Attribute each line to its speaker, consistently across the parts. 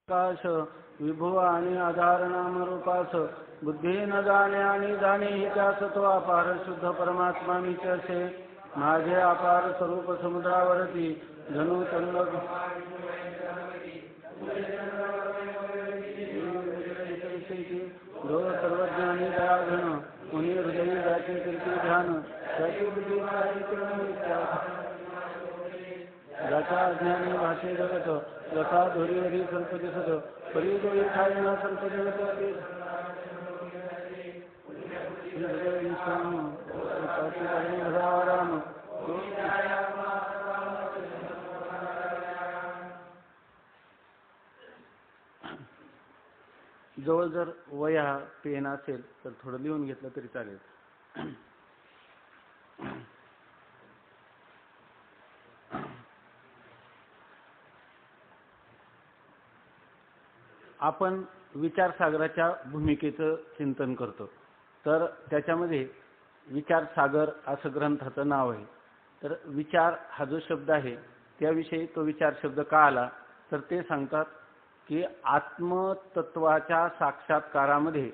Speaker 1: काश विभू आणि आधार नाम रूपास बुद्धी न जाणे आणि जाणे ही त्यास तो अपार शुद्ध परमात्मा मीच असे माझे अपार स्वरूप समुद्रावरती जणू चंद्र जो सर्वज्ञानी दयाघन मुनी हृदयी जाती कीर्ती ध्यान ज्याच्या अज्ञानी भाषे जगत यथा धुरीवरी सर्प दिसत परी खायना सर्प जगत राम जवळ जर वया पेन असेल तर थोडं लिहून घेतलं तरी चालेल. आपण विचारसागराच्या भूमिकेचं चिंतन करतो. तर त्याच्यामध्ये विचारसागर असं ग्रंथाचं नाव आहे. तर विचार हा जो शब्द आहे त्याविषयी तो विचार शब्द का आला तर ते सांगतात की आत्मतत्वाच्या साक्षात्कारामध्ये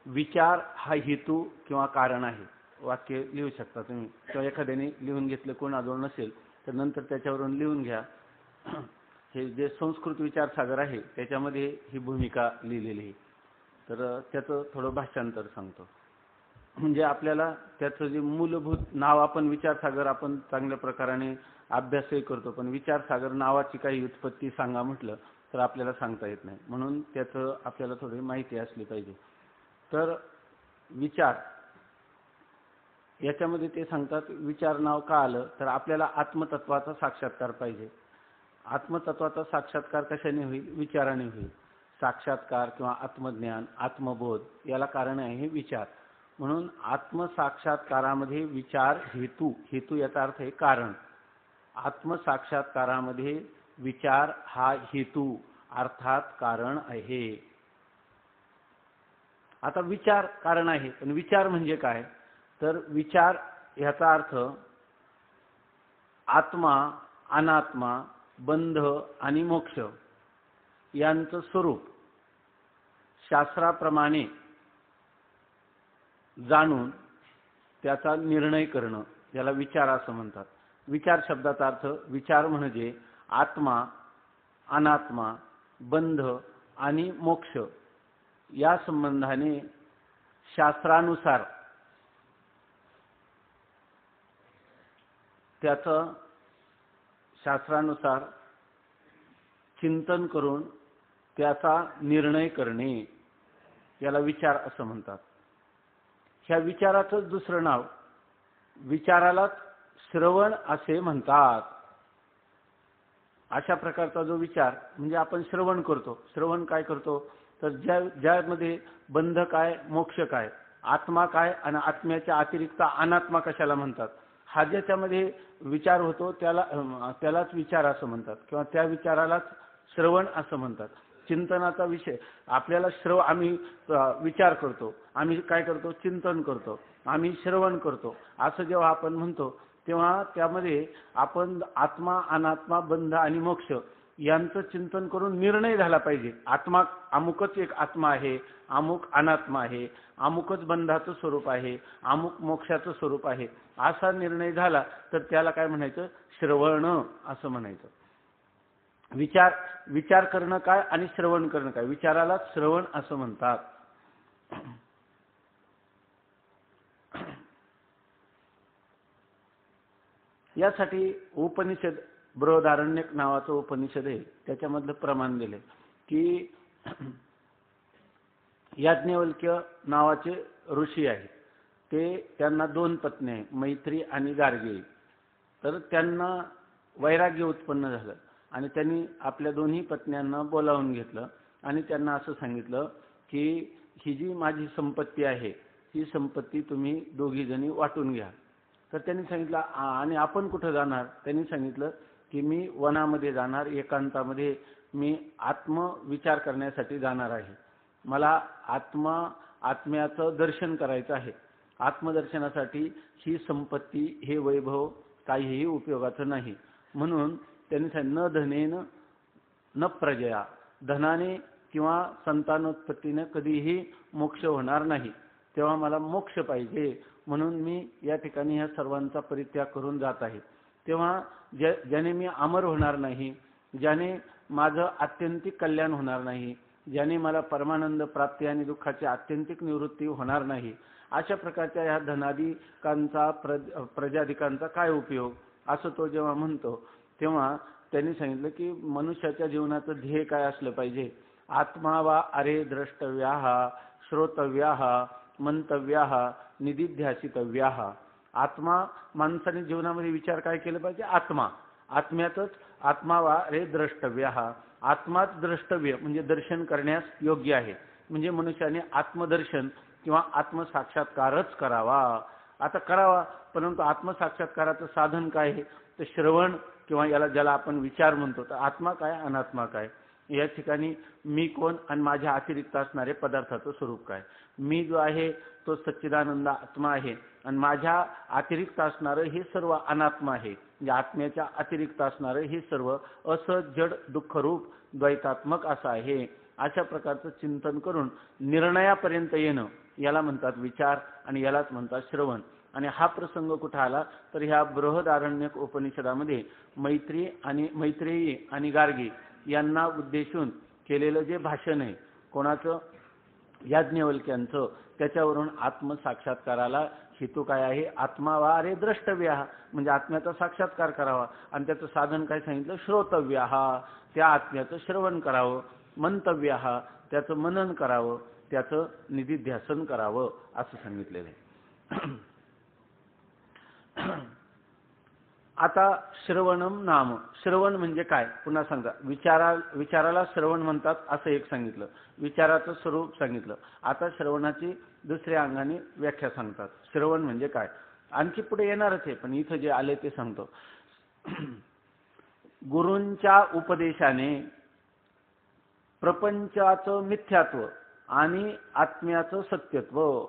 Speaker 1: विचार हा हेतू किंवा कारण आहे. वाक्य लिहू शकता तुम्ही किंवा एखाद्याने लिहून घेतलं कोण आजोळ नसेल तर नंतर त्याच्यावरून लिहून घ्या. हे जे संस्कृत विचारसागर आहे त्याच्यामध्ये ही भूमिका लिहिलेली आहे. तर त्याचं थोडं भाषांतर सांगतो. म्हणजे आपल्याला त्याचं जे मूलभूत नाव आपण विचारसागर आपण चांगल्या प्रकाराने अभ्यासही करतो पण विचारसागर नावाची काही उत्पत्ती सांगा म्हटलं तर आपल्याला सांगता येत नाही. म्हणून त्याचं आपल्याला थोडी माहिती असली पाहिजे. तर विचार याच्यामध्ये ते सांगतात विचार नाव का आलं तर आपल्याला आत्मतत्वाचा साक्षात्कार पाहिजे. आत्मतत्वाचा साक्षात्कार कशाने होईल? विचाराने होईल. साक्षात्कार किंवा आत्मज्ञान आत्मबोध याला कारण आहे विचार. म्हणून आत्मसाक्षात्कारामध्ये विचार हेतू याचा अर्थ आहे कारण. आत्मसाक्षात्कारामध्ये विचार हा हेतू अर्थात कारण आहे. आता विचार कारण आहे पण विचार म्हणजे काय तर विचार याचा अर्थ आत्मा अनात्मा बंध आणि मोक्ष यांचं स्वरूप शास्त्राप्रमाणे जाणून त्याचा निर्णय करणं याला विचार असं म्हणतात. विचार शब्दाचा अर्थ विचार म्हणजे आत्मा अनात्मा बंध आणि मोक्ष या संबंधाने शास्त्रानुसार त्याचं शास्त्रानुसार चिंतन करून त्याचा निर्णय करणे याला विचार असं म्हणतात. ह्या विचाराचं दुसरं नाव विचारालाच श्रवण असे म्हणतात. अशा प्रकारचा जो विचार म्हणजे आपण श्रवण करतो. श्रवण काय करतो तर ज्यामध्ये बंध काय मोक्ष काय आत्मा काय आणि आत्म्याच्या अतिरिक्त अनात्मा कशाला म्हणतात हा ज्याच्यामध्ये विचार होतो त्यालाच विचार असं म्हणतात किंवा त्या विचारालाच श्रवण असं म्हणतात. चिंतनाचा विषय आपल्याला आम्ही विचार करतो आम्ही काय करतो चिंतन करतो आम्ही श्रवण करतो असं जेव्हा आपण म्हणतो तेव्हा त्यामध्ये आपण आत्मा अनात्मा बंध आणि मोक्ष यांचं चिंतन करून निर्णय झाला पाहिजे. आत्मा अमुकच एक आत्मा आहे अमुक अनात्मा आहे अमुकच बंधाचं स्वरूप आहे अमुक मोक्षाचं स्वरूप आहे असा निर्णय झाला तर त्याला काय म्हणायचं श्रवण असं म्हणायचं. विचार करणं काय आणि श्रवण करणं काय विचाराला श्रवण असं म्हणतात. यासाठी उपनिषद बृहदारण्यक नावाचं उपनिषद आहे त्याच्यामधलं प्रमाण दिले की याज्ञवल्क्य नावाचे ऋषी आहेत त्यांना 2 पत्नी आहेत मैत्री आणि गार्गी. तर त्यांना वैराग्य उत्पन्न झालं आणि त्यांनी आपल्या दोन्ही पत्न्यांना बोलावून घेतलं आणि त्यांना असं सांगितलं की ही जी माझी संपत्ती आहे ही संपत्ती तुम्ही दोघी जणी वाटून घ्या. तर त्यांनी सांगितलं आणि आपण कुठं जाणार? त्यांनी सांगितलं की मी वनामध्ये जाणार एकांतामध्ये मी आत्मविचार करण्यासाठी जाणार आहे. मला आत्म्याचं दर्शन करायचं आहे. आत्मदर्शनासाठी ही संपत्ती हे वैभव काहीही उपयोगाचं नाही. म्हणून त्यांनी सांगितलं न धनेन न प्रजया धनाने किंवा संतानोत्पत्तीने कधीही मोक्ष होणार नाही, तेव्हा मला मोक्ष पाहिजे, म्हणून मी या ठिकाणी ह्या सर्वांचा परित्याग करून जात आहे. तेव्हा ज्याने मी अमर होणार नाही, ज्याने माझं आत्यंतिक कल्याण होणार नाही, ज्याने मला परमानंद प्राप्ती आणि दुःखाची आत्यंतिक निवृत्ती होणार नाही, अशा प्रकारच्या ह्या धनादिकांचा प्रजाधिकांचा काय उपयोग, असं तो जेव्हा म्हणतो तेव्हा त्यांनी सांगितलं की मनुष्याच्या जीवनाचं ध्येय काय असलं पाहिजे. आत्मा वा अरे द्रष्टव्याः श्रोतव्याः मंतव्याः निदिध्यासितव्याः. आत्मा, माणसाने जीवनामध्ये विचार काय केले पाहिजे, आत्म्यातच आत्मा वा अरे द्रष्टव्याः, आत्माच द्रष्टव्य म्हणजे दर्शन करण्यास योग्य आहे. म्हणजे मनुष्याने आत्मदर्शन किंवा आत्मसाक्षात्कारच करावा. आता करावा, परंतु आत्मसाक्षात्काराचं साधन काय आहे, तर श्रवण किंवा ज्याला आपण विचार म्हणतो. तर आत्मा काय अनात्मा काय, या ठिकाणी मी कोण आणि माझ्या अतिरिक्त असणारे पदार्थाचं स्वरूप काय. मी जो आहे तो सच्चिदानंद आत्मा आहे आणि माझ्या अतिरिक्त असणारं हे सर्व अनात्मा आहे. म्हणजे आत्म्याच्या अतिरिक्त असणारं हे सर्व असं जड दुःखरूप द्वैतात्मक असं आहे. अशा प्रकारचं चिंतन करून निर्णयापर्यंत येणं याला म्हणतात विचार आणि यालाच म्हणतात श्रवण. आणि हा प्रसंग कुठं आला तर ह्या बृहदारण्यक उपनिषदामध्ये मैत्रेयी आणि गार्गी यांना उद्देशून केलेलं जे भाषण आहे, कोणाचं, याज्ञवल्क्यांचं, त्याच्यावरून आत्मसाक्षात्काराला हेतू काय आहे, आत्मा वा अरे द्रष्टव्याः म्हणजे आत्म्याचा साक्षात्कार करावा. आणि त्याचं साधन काय सांगितलं, श्रोतव्याः त्या आत्म्याचं श्रवण करावं, मंतव्याः त्याचं मनन करावं, त्याचं निधिध्यासन करावं असं सांगितलेलं आहे. आता श्रवणम नाम, श्रवण म्हणजे काय पुन्हा सांगा. विचाराला श्रवण म्हणतात असं एक सांगितलं, विचाराचं स्वरूप सांगितलं. आता श्रवणाची दुसऱ्या अंगाने व्याख्या सांगतात. श्रवण म्हणजे काय, आणखी पुढे येणारच आहे, पण इथं जे आले ते सांगतो. गुरूंच्या उपदेशाने प्रपंचाचं मिथ्यात्व आणि आत्म्याचं सत्यत्व,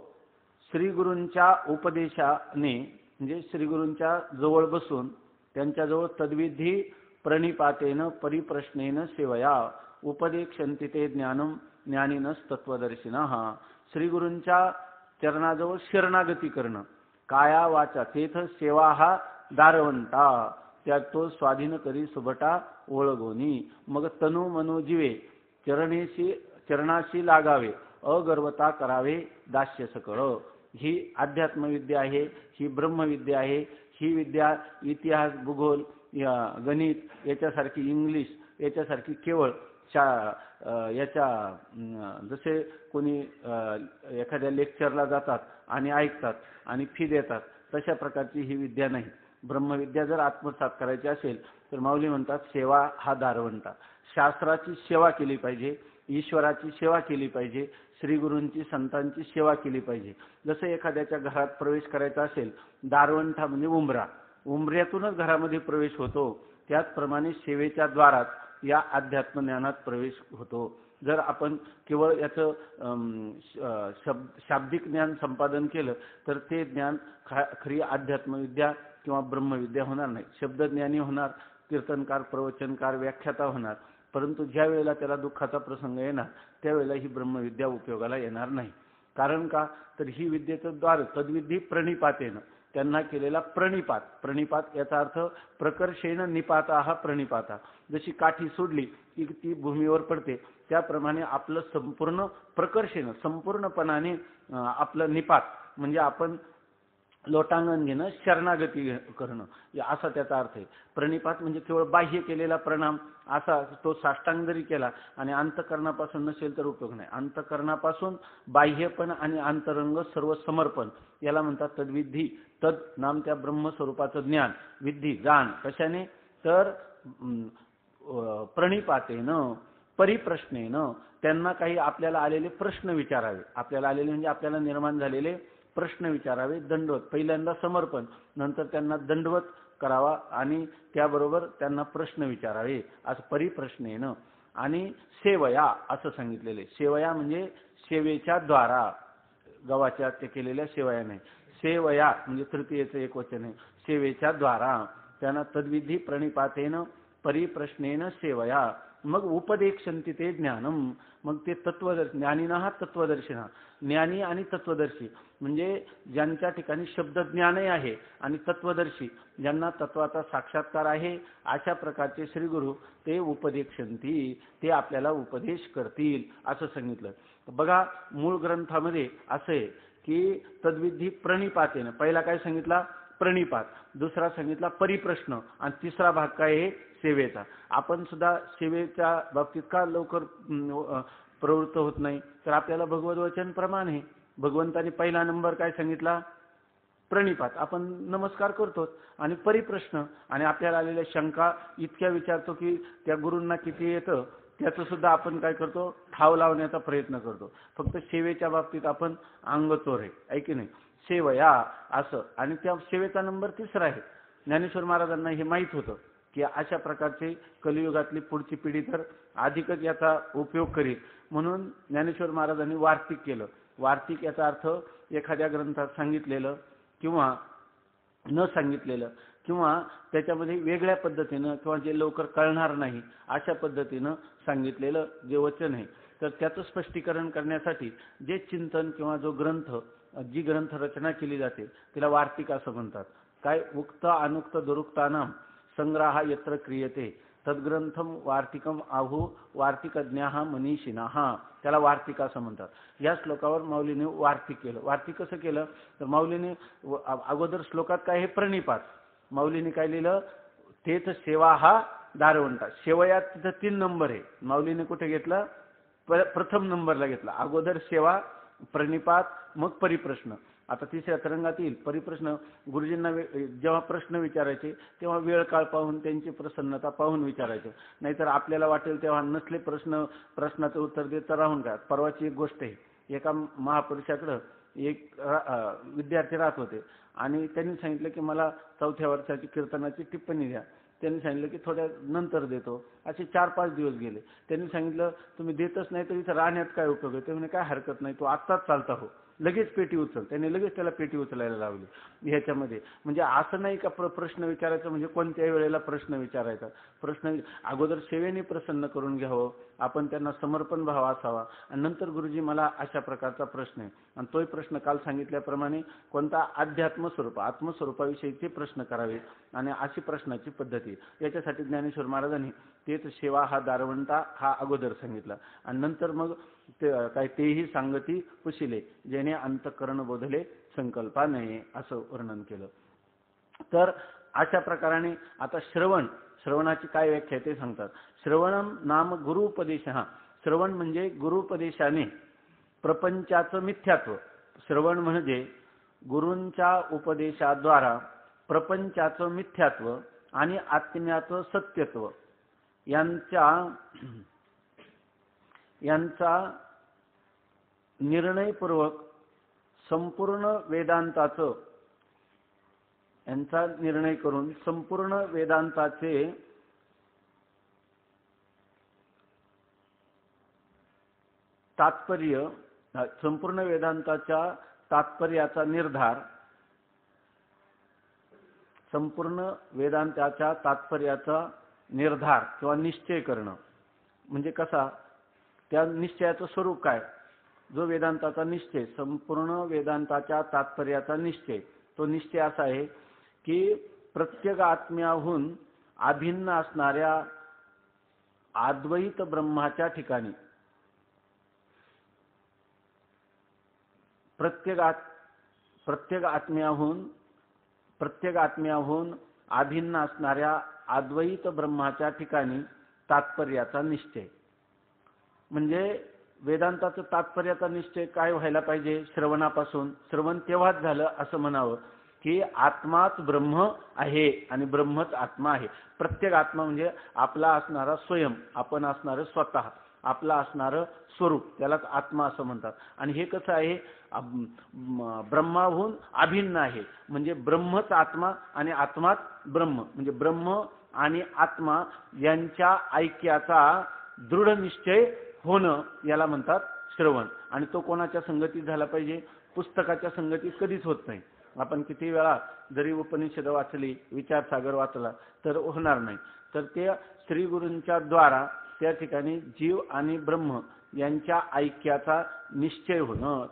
Speaker 1: श्री गुरूंच्या उपदेशाने म्हणजे श्री गुरूंच्या जवळ बसून त्यांच्याजवळ तद्विधी प्रणिपातेन परिप्रश्नेन सेवया उपदेक्षन्ति ते ज्ञानम ज्ञानिनस तत्वदर्शिनः. श्री गुरूंच्या चरणाजवळ शरणागती करणं, काया वाचा तेथ सेवा हा दारवंता, त्या तो स्वाधीन करी सुभटा ओळगोनी. मग तनु मनो जीवे चरणाशी लागावे, अगर्वता करावे दास्य सकळ. ही अध्यात्मविद्या आहे, ही ब्रह्मविद्या आहे. ही विद्या इतिहास, भूगोल, गणित याच्यासारखी, इंग्लिश याच्यासारखी केवळ याच्या जसे कोणी एखाद्या लेक्चरला जातात आणि ऐकतात आणि फी देतात तशा प्रकारची ही विद्या नाही. ब्रह्मविद्या जर आत्मसात करायची असेल तर माऊली म्हणतात सेवा हा दारवंटा. शास्त्राची सेवा केली पाहिजे, ईश्वराची सेवा केली पाहिजे, श्री गुरूंची संतांची सेवा केली पाहिजे. जसं एखाद्याच्या घरात प्रवेश करायचा असेल, दारवंठा म्हणजे उंबरा, उंबऱ्यातूनच घरामध्ये प्रवेश होतो, त्याचप्रमाणे सेवेच्या द्वारात या अध्यात्म ज्ञानात प्रवेश होतो. जर आपण केवळ याचं शाब्दिक ज्ञान संपादन केलं तर ते ज्ञान खरी अध्यात्मविद्या किंवा ब्रह्मविद्या होणार नाही. शब्दज्ञानी होणार, कीर्तनकार, प्रवचनकार, व्याख्याता होणार, परंतु ज्या वेळेला त्याला दुःखाचा प्रसंग येणार त्यावेळेला ही ब्रह्मविद्या उपयोगाला येणार नाही. कारण का, तर ही विद्येचं द्वार तद्विधी प्रणिपातेनं, त्यांना केलेला प्रणिपात. प्रणिपात याचा अर्थ प्रकर्षेण निपाता हा प्रणिपाता. जशी काठी सोडली की ती भूमीवर पडते, त्याप्रमाणे आपलं संपूर्ण प्रकर्षेनं, संपूर्णपणाने आपलं निपात म्हणजे आपण लोटांगण घेणं, शरणागती करणं, असा त्याचा अर्थ आहे. प्रणिपात म्हणजे केवळ बाह्य केलेला प्रणाम, असा तो साष्टांग जरी केला आणि अंतकरणापासून नसेल तर उपयोग नाही. अंतकरणापासून बाह्यपण आणि अंतरंग सर्व समर्पण याला म्हणतात तद्विधी. तद नाम त्या ब्रह्मस्वरूपाचं ज्ञान, विद्धी जाण कशाने, तर प्रणिपातेनं परिप्रश्नेनं, त्यांना काही आपल्याला आलेले प्रश्न विचारावे. आपल्याला आलेले म्हणजे आपल्याला निर्माण झालेले प्रश्न विचारावे. दंडवत, पहिल्यांदा समर्पण, नंतर त्यांना दंडवत करावा आणि त्याबरोबर त्यांना प्रश्न विचारावे, असं परिप्रश्नेनं. आणि सेवया असं सांगितलेले. सेवया म्हणजे सेवेच्या द्वारा, गव्हाच्या ते केलेल्या सेवया नाही. सेवया म्हणजे तृतीयेचं एक वचन आहे. सेवेच्या द्वारा त्यांना तद्विधी प्रणिपातेनं परिप्रश्नेनं सेवया, मग उपदेक्षन्ति ते ज्ञानम, मग ते तत्वदर्शी, ज्ञानिनः तत्वदर्शिनः, ज्ञानी आणि तत्वदर्शी म्हणजे ज्यांच्या ठिकाणी शब्दज्ञानही आहे आणि तत्वदर्शी ज्यांना तत्वाचा साक्षात्कार आहे, अशा प्रकारचे श्रीगुरु ते उपदेक्षन्ति, ते आपल्याला उपदेश करतील असं सांगितलं. बघा मूळ ग्रंथामध्ये असे की तद्विधी प्रणिपातेन, पहिला काय सांगितला प्रणिपात, दुसरा सांगितला परिप्रश्न आणि तिसरा भाग काय आहे सेवेचा. आपण सुद्धा सेवेच्या बाबतीत का लवकर प्रवृत्त होत नाही, तर आपल्याला भगवत वचन प्रमाण आहे. भगवंताने पहिला नंबर काय सांगितला प्रणिपात, आपण नमस्कार करतो आणि परिप्रश्न, आणि आपल्याला आलेल्या शंका इतक्या विचारतो की त्या गुरूंना किती येतं त्याचं सुद्धा आपण काय करतो ठाव लावण्याचा प्रयत्न करतो. फक्त सेवेच्या बाबतीत आपण अंगचोर आहे की नाही, सेवया असं, आणि त्या सेवेचा नंबर तिसरा आहे. ज्ञानेश्वर महाराजांना हे माहीत होतं की अशा प्रकारचे कलियुगातली पुढची पिढी तर अधिकच याचा उपयोग करेल, म्हणून ज्ञानेश्वर महाराजांनी वार्तिक केलं. वार्तिक याचा अर्थ एखाद्या ग्रंथात सांगितलेलं किंवा न सांगितलेलं किंवा त्याच्यामध्ये वेगळ्या पद्धतीनं किंवा जे लवकर कळणार नाही अशा पद्धतीनं सांगितलेलं जे वचन आहे, तर त्याचं स्पष्टीकरण करण्यासाठी जे चिंतन किंवा जो ग्रंथ, जी ग्रंथ रचना केली जाते तिला वार्तिक असं म्हणतात. काय उक्त अनुक्त दुरुक्तानाम संग्रह यत्र क्रियते तद्ग्रंथम वार्तिकम आहू वार्तिकज्ञाः मनीषिणः, त्याला वार्तिक असं म्हणतात. या श्लोकावर माऊलीने वार्तिक केलं. वार्तिक कसं केलं तर माऊलीने अगोदर श्लोकात काय हे प्रणिपात, माऊलीने काय लिहिलं तेच सेवा हा दारवंटा, सेवयात तिथं 3 नंबर आहे, माऊलीने कुठे घेतलं प्रथम नंबरला घेतला. अगोदर सेवा, प्रणिपात, मग परिप्रश्न. आता तिसऱ्या तरंगात येईल परिप्रश्न. गुरुजींना जेव्हा प्रश्न विचारायचे तेव्हा वेळ काळ पाहून त्यांची प्रसन्नता पाहून विचारायचे, नाहीतर आपल्याला वाटेल तेव्हा नसले प्रश्नाचं उत्तर देत राहून काय. परवाची एक गोष्ट आहे, एका महापुरुषाकडं एक विद्यार्थी राहत होते आणि त्यांनी सांगितलं की मला 4थ्या वर्षाची कीर्तनाची टिप्पणी द्या. त्यांनी सांगितलं की थोड्या नंतर देतो. असे 4-5 दिवस गेले. त्यांनी सांगितलं तुम्ही देतच नाही तर इथं राहण्यात काय उपयोग आहे. ते म्हणे काय हरकत नाही, तो आत्ताच चालता हो, लगेच पेटी उचल. त्यांनी लगेच त्याला पेटी उचलायला लावली. ह्याच्यामध्ये म्हणजे असं नाही का प्रश्न विचारायचा म्हणजे कोणत्याही वेळेला प्रश्न विचारायचा. प्रश्न अगोदर सेवेने प्रसन्न करून घ्यावं, आपण त्यांना समर्पण भाव असावा, आणि नंतर गुरुजी मला अशा प्रकारचा प्रश्न आहे, आणि तोही प्रश्न काल सांगितल्याप्रमाणे कोणता अध्यात्मस्वरूप आत्मस्वरूपाविषयीचे प्रश्न करावे, आणि अशी प्रश्नाची पद्धती. याच्यासाठी ज्ञानेश्वर महाराजांनी तेच सेवा हा दारवंटा हा अगोदर सांगितला, आणि नंतर मग काय तेही सांगती कुशिले जेणे अंतःकरण बोधले संकल्पा नये असं वर्णन केलं. तर अशा प्रकाराने आता श्रवणाची काय व्याख्या ते सांगतात. श्रवणम नाम गुरुपदेश. श्रवण म्हणजे गुरुपदेशाने प्रपंचाचं मिथ्यात्व. श्रवण म्हणजे गुरूंच्या उपदेशाद्वारा प्रपंचाचं मिथ्यात्व आणि आत्म्याचं सत्यत्व यांचा निर्णयपूर्वक संपूर्ण वेदांताचं यांचा निर्णय करून संपूर्ण वेदांताचे तात्पर्य, संपूर्ण वेदांताच्या तात्पर्याचा निर्धार, संपूर्ण वेदांताच्या तात्पर्याचा निर्धार किंवा निश्चय करणं. म्हणजे कसा, त्या निश्चयाचं स्वरूप काय, जो वेदांताचा निश्चय, संपूर्ण वेदांताच्या तात्पर्याचा निश्चय, तो निश्चय असा आहे की प्रत्येक आत्म्याहून अभिन्न असणाऱ्या अद्वैत ब्रह्माच्या ठिकाणी प्रत्येक आत्म्याहून अभिन्न असणाऱ्या अद्वैत ब्रह्माच्या ठिकाणी तात्पर्याचा निश्चय. म्हणजे वेदांताचं तात्पर्याचा निश्चय काय व्हायला पाहिजे, श्रवणापासून. श्रवण तेव्हाच झालं असं म्हणावं की आत्माच ब्रह्म आहे आणि ब्रह्मच आत्मा आहे. प्रत्येक आत्मा म्हणजे आपला असणारा स्वयं, आपण असणारं स्वतः, आपला असणारं स्वरूप, त्यालाच आत्मा असं म्हणतात. आणि हे कसं आहे, ब्रह्माहून अभिन्न आहे. म्हणजे ब्रह्मच आत्मा आणि आत्माच ब्रह्म, म्हणजे ब्रह्म आणि आत्मा यांच्या ऐक्याचा दृढ निश्चय होणं याला म्हणतात श्रवण. आणि तो कोणाच्या संगतीत झाला पाहिजे, पुस्तकाच्या संगतीत कधीच होत नाही. आपण किती वेळा जरी उपनिषद वाचली, विचारसागर वाचला तर होणार नाही. तर ते श्री गुरूंच्या द्वारा त्या ठिकाणी जीव आणि ब्रह्म यांच्या ऐक्याचा निश्चय होणं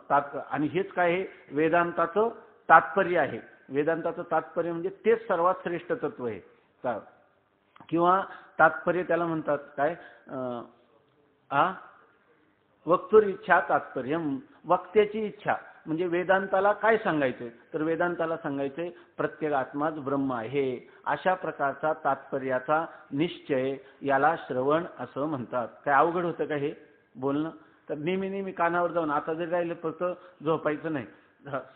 Speaker 1: आणि हेच काय आहे वेदांताचं तात्पर्य आहे. वेदांताचं तात्पर्य म्हणजे तेच सर्वात श्रेष्ठ तत्व आहे किंवा तात्पर्य त्याला म्हणतात काय वक्तुर इच्छा तात्पर्य, वक्त्याची इच्छा. म्हणजे वेदांताला काय सांगायचंय तर वेदांताला सांगायचंय प्रत्येक आत्माच ब्रह्म आहे. अशा प्रकारचा तात्पर्याचा निश्चय याला श्रवण असं म्हणतात. काय अवघड होतं का हे बोलणं? तर नेहमी कानावर जाऊन आता जरी राहिलं फक्त झोपायचं नाही,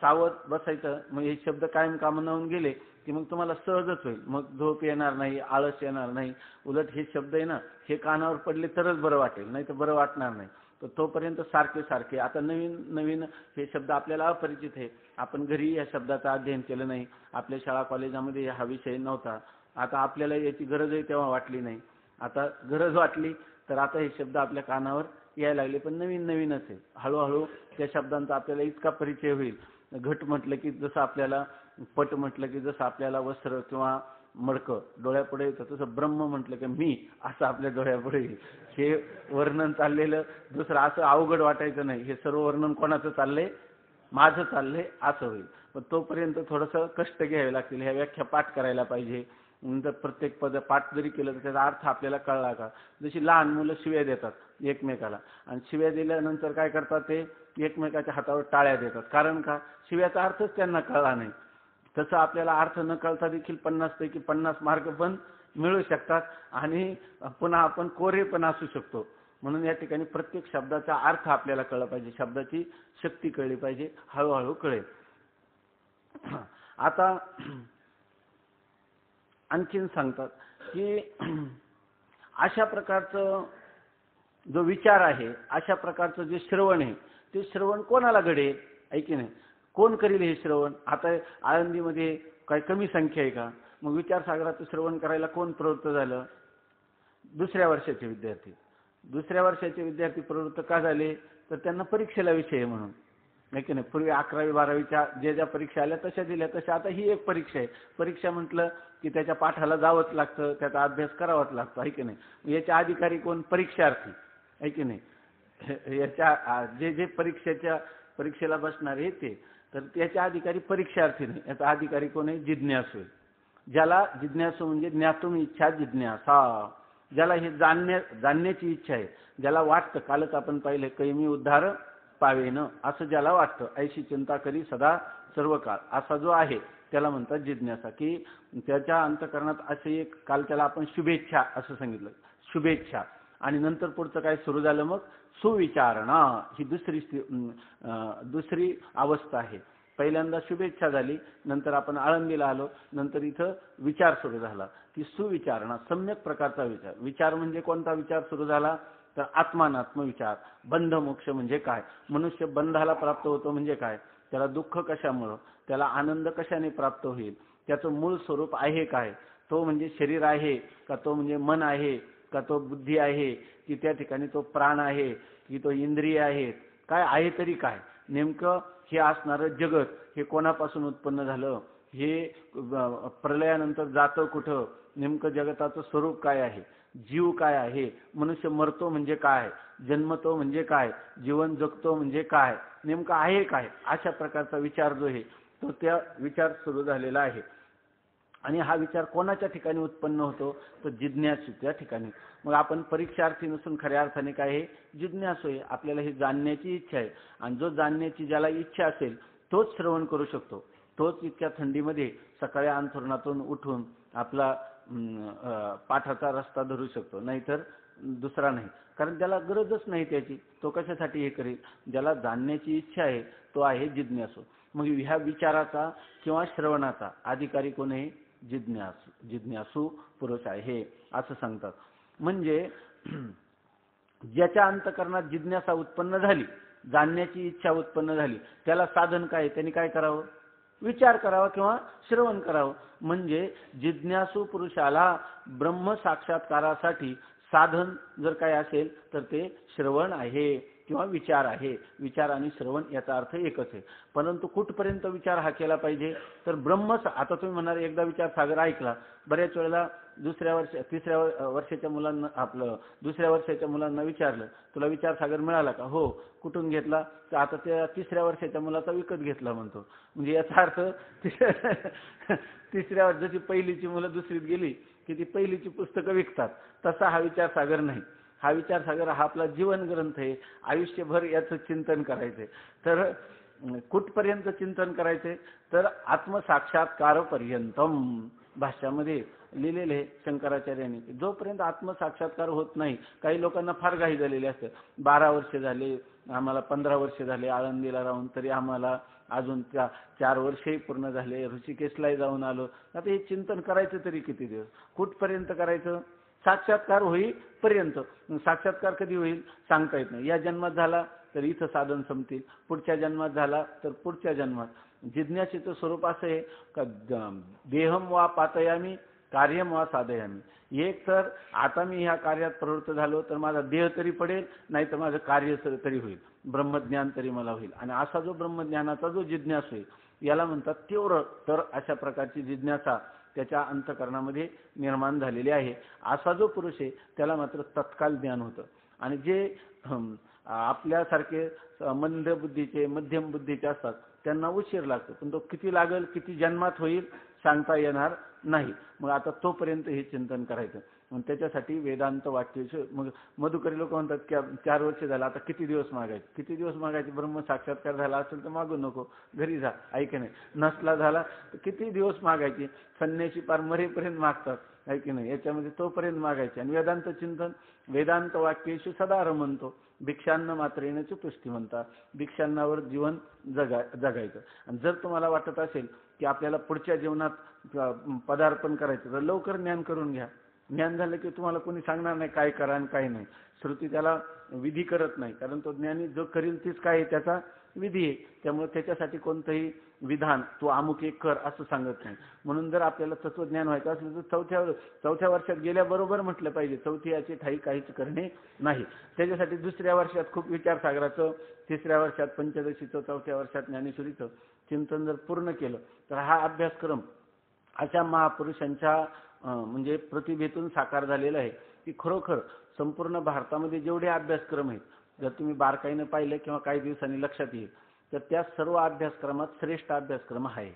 Speaker 1: सावध बसायचं. मग हे शब्द कायम कामनावून गेले की मग तुम्हाला सहजच होईल, मग झोप येणार नाही, आळस येणार नाही. उलट हे शब्द आहे ना हे कानावर पडले तरच बरं वाटेल, नाही तर बरं वाटणार नाही. तर तोपर्यंत सारखे सारखे आता नवीन हे शब्द आपल्याला अपरिचित आहे. आपण घरी या शब्दाचं अध्ययन केलं नाही, आपल्या शाळा कॉलेजामध्ये हा विषय नव्हता. आता आपल्याला याची गरज आहे तेव्हा वाटली नाही, आता गरज वाटली तर आता हे शब्द आपल्या कानावर यायला लागले. पण नवीनच आहे. हळूहळू त्या शब्दांचा आपल्याला इतका परिचय होईल. घट म्हटलं की जसं आपल्याला, पट म्हटलं की जसं आपल्याला वस्त्र किंवा मडकं डोळ्यापुढे येतं, तसं ब्रह्म म्हटलं की मी असं आपल्या डोळ्यापुढे येईल. हे वर्णन चाललेलं दुसरं असं अवघड वाटायचं नाही. हे सर्व वर्णन कोणाचं चाललंय? माझं चाललंय असं होईल. पण तोपर्यंत थोडंसं कष्ट घ्यावे लागतील. ह्या व्याख्या पाठ करायला पाहिजे. नंतर प्रत्येक पद पाठ जरी केलं तर त्याचा अर्थ आपल्याला कळला का? जशी लहान मुलं शिव्या देतात एकमेकाला, आणि शिव्या दिल्यानंतर काय करतात ते एकमेकाच्या हातावर टाळ्या देतात. कारण का? शिव्याचा अर्थच त्यांना कळला नाही. तसं आपल्याला अर्थ न कळता देखील 50 पैकी 50 मार्क पण मिळू शकतात आणि पुन्हा आपण कोरे पण असू शकतो. म्हणून या ठिकाणी प्रत्येक शब्दाचा अर्थ आपल्याला कळला पाहिजे, शब्दाची शक्ती कळली पाहिजे, हळूहळू कळेल. आता आणखीन सांगतात की अशा प्रकारचं जो विचार आहे, अशा प्रकारचं जे श्रवण आहे ते श्रवण कोणाला घडेल? ऐकी नाही, कोण करील हे श्रवण? आता आळंदीमध्ये काही कमी संख्या आहे का? मग विचारसागराचं श्रवण करायला कोण प्रवृत्त झालं? दुसऱ्या वर्षाचे विद्यार्थी. दुसऱ्या वर्षाचे विद्यार्थी प्रवृत्त का झाले? तर त्यांना परीक्षेला विषय आहे म्हणून. नाही की नाही, पूर्वी 11वी 12वीच्या ज्या परीक्षा आल्या तशा दिल्या, तशा आता ही एक परीक्षा आहे. परीक्षा म्हटलं की त्याच्या पाठाला जावंच लागतं, त्याचा अभ्यास करावाच लागतो, आहे की नाही. याच्या अधिकारी कोण? परीक्षार्थी, आहे की नाही. याच्या जे परीक्षेला बसणार आहे ते, तर त्याच्या अधिकारी परीक्षार्थी नाही. याचा अधिकारी कोण आहे? जिज्ञासू. ज्याला जिज्ञासू म्हणजे ज्ञातुम इच्छा जिज्ञासा, ज्याला हे जाणण्याची इच्छा आहे, ज्याला वाटतं, कालच आपण पाहिलं कैमी उद्धार पावेन, असं ज्याला वाटतं, ऐशी चिंता करी सदा सर्व काळ, असा जो आहे त्याला म्हणतात जिज्ञासा. की त्याच्या अंतःकरणात असे एक, काल त्याला आपण शुभेच्छा असं सांगितलं, शुभेच्छा. आणि नंतर पुढचं काय सुरू झालं? मग सुविचारणा, ही दुसरी अवस्था आहे. पहिल्यांदा शुभेच्छा झाली, नंतर आपण आळंदीला आलो, नंतर इथं विचार सुरू झाला. की सुविचारणा, सम्यक प्रकारचा विचार. विचार म्हणजे कोणता विचार सुरू झाला? तर आत्मानात्म विचार. बंध मोक्ष म्हणजे काय? मनुष्य बंधाला प्राप्त होतो म्हणजे काय? त्याला दुःख कशामुळं, त्याला आनंद कशाने प्राप्त होईल, त्याचं मूळ स्वरूप आहे काय? तो म्हणजे शरीर आहे का? तो म्हणजे मन आहे का? तो बुद्धी आहे की त्या ठिकाणी तो प्राण आहे की तो इंद्रिय आहे? काय आहे तरी काय? नेमकं हे असणारं जगत हे कोणापासून उत्पन्न झालं? हे प्रलयानंतर जातं कुठं? नेमकं जगताचं स्वरूप काय आहे? जीव काय आहे? मनुष्य मरतो म्हणजे काय? जन्मतो म्हणजे काय? जीवन जगतो म्हणजे काय? नेमकं आहे काय? अशा प्रकारचा विचार जो आहे तो त्या विचार सुरू झालेला आहे. आणि हा विचार कोणाच्या ठिकाणी उत्पन्न होतो? तर जिज्ञासूच्या ठिकाणी. मग आपण परीक्षार्थी नसून खऱ्या अर्थाने काय आहे? जिज्ञासू आहे. आपल्याला हे जाणण्याची इच्छा आहे, आणि जो जाणण्याची ज्याला इच्छा असेल तोच श्रवण करू शकतो. तोच इतक्या थंडीमध्ये सकाळी अंथरुणातून उठून आपला पाठाचा रस्ता धरू शकतो, नाहीतर दुसरा नाही. कारण त्याला गरजच नाही त्याची, तो कशासाठी हे करेल? ज्याला जाणण्याची इच्छा आहे तो आहे जिज्ञासू. मग ह्या विचाराचा किंवा श्रवणाचा अधिकारी कोण आहे? जिज्ञासू पुरुष आहे असं सांगतात. म्हणजे ज्याच्या अंतःकरणात जिज्ञासा उत्पन्न झाली, जाणण्याची इच्छा उत्पन्न झाली, त्याला साधन काय? त्यांनी काय करावं? विचार करावा किंवा श्रवण करावं. म्हणजे जिज्ञासू पुरुषाला ब्रह्म साक्षात्कारासाठी साधन जर काय असेल तर ते श्रवण आहे किंवा विचार आहे. विचार आणि श्रवण याचा अर्थ एकच आहे. परंतु कुठपर्यंत विचार हा केला पाहिजे? तर आता तुम्ही म्हणाल एकदा विचार सागर ऐकला, बऱ्याच वेळेला तिसऱ्या वर्षाच्या मुलांना दुसऱ्या वर्षाच्या मुलांना विचारलं, तुला विचारसागर मिळाला का? हो. कुठून घेतला? तर आता त्या तिसऱ्या वर्षाच्या मुलाचा विकत घेतला म्हणतो. म्हणजे याचा अर्थ तिसऱ्या जशी पहिलीची मुलं दुसरीत गेली की ती पहिलीची पुस्तकं विकतात, तसा हा विचारसागर नाही. हा विचारसागर हा आपला जीवन ग्रंथ आहे. आयुष्यभर याचं चिंतन करायचंय. तर कुठपर्यंत चिंतन करायचंय? तर आत्मसाक्षात्कार पर्यंतम भाष्यामध्ये लिहिलेले शंकराचार्यांनी. जोपर्यंत आत्मसाक्षात्कार होत नाही, काही लोकांना फार घाई झालेली असते. 12 वर्ष झाले आम्हाला, 15 वर्ष झाले आळंदीला राहून, तरी आम्हाला अजून 4 वर्षही पूर्ण झाले, ऋषिकेशलाही जाऊन आलो. आता हे चिंतन करायचं तरी किती दिवस? कुठपर्यंत करायचं? साक्षात्कार होईपर्यंत. साक्षात्कार कधी होईल सांगता येत नाही. या जन्मात झाला तर इथं साधन संपतील, पुढच्या जन्मात झाला तर पुढच्या जन्मात. जिज्ञासेचं स्वरूप असं आहे का देहम वा पातयामी कार्यम वा साधयामी. एक तर आता मी ह्या कार्यात प्रवृत्त झालो तर माझा देह तरी पडेल, नाही तर माझं कार्य तरी होईल, ब्रह्मज्ञान तरी मला होईल. आणि असा जो ब्रह्मज्ञानाचा जो जिज्ञासू आहे याला म्हणतात तीव्र. तर अशा प्रकारची जिज्ञासा त्याच्या अंतःकरणामध्ये निर्माण झालेली आहे. असा जो पुरुष आहे त्याला मात्र तत्काल ज्ञान होतं. आणि जे आपल्यासारखे मंद बुद्धीचे, मध्यम बुद्धीचे असतात त्यांना उशीर लागतो, पण तो किती लागेल, किती जन्मात होईल सांगता येणार नाही. मग आता तोपर्यंत हे चिंतन करायचं. मग त्याच्यासाठी वेदांत वाक्य. मग मधुकरी लोक म्हणतात की 4 वर्ष झालं, आता किती दिवस मागायचे? किती दिवस मागायचे? ब्रह्म साक्षात्कार झाला असेल तर मागू नको, घरी जा. ऐक नाही. नसला झाला तर किती दिवस मागायचे? संन्यासी पार मरेपर्यंत मागतात, आहे की नाही? याच्यामध्ये तोपर्यंत मागायचे. आणि वेदांत चिंतन, वेदांत वाक्येषु सदा रमंतो भिक्षान्न मात्रेण चतुष्टी म्हणतात. भिक्षान्नावर जीवन जगायचं. आणि जर तुम्हाला वाटत असेल की आपल्याला पुढच्या जीवनात पदार्पण करायचं तर लवकर ज्ञान करून घ्या. ज्ञान झालं की तुम्हाला कोणी सांगणार नाही काय करा आणि काय नाही. श्रुती त्याला विधी करत नाही, कारण तो ज्ञानी जो करील तीच काय त्याचा विधी आहे. त्यामुळे त्याच्यासाठी कोणतंही विधान तू अमुक एक कर असं सांगत नाही. म्हणून जर आपल्याला तत्वज्ञान व्हायचं असलं तर चौथ्या वर्षात गेल्याबरोबर म्हटलं पाहिजे, चौथी याची ठाई काहीच करणे नाही. त्याच्यासाठी दुसऱ्या वर्षात खूप विचारसागराचं, तिसऱ्या वर्षात पंचदशीचं, चौथ्या वर्षात ज्ञानेश्वरीचं चिंतन जर पूर्ण केलं तर हा अभ्यासक्रम अशा महापुरुषांच्या म्हणजे प्रतिभेतून साकार झालेला आहे की खरोखर संपूर्ण भारतामध्ये जेवढे अभ्यासक्रम आहेत, जर तुम्ही बारकाईने पाहिलं किंवा काही दिवसांनी लक्षात येईल तर त्या सर्व अभ्यासक्रमात श्रेष्ठ अभ्यासक्रम आहे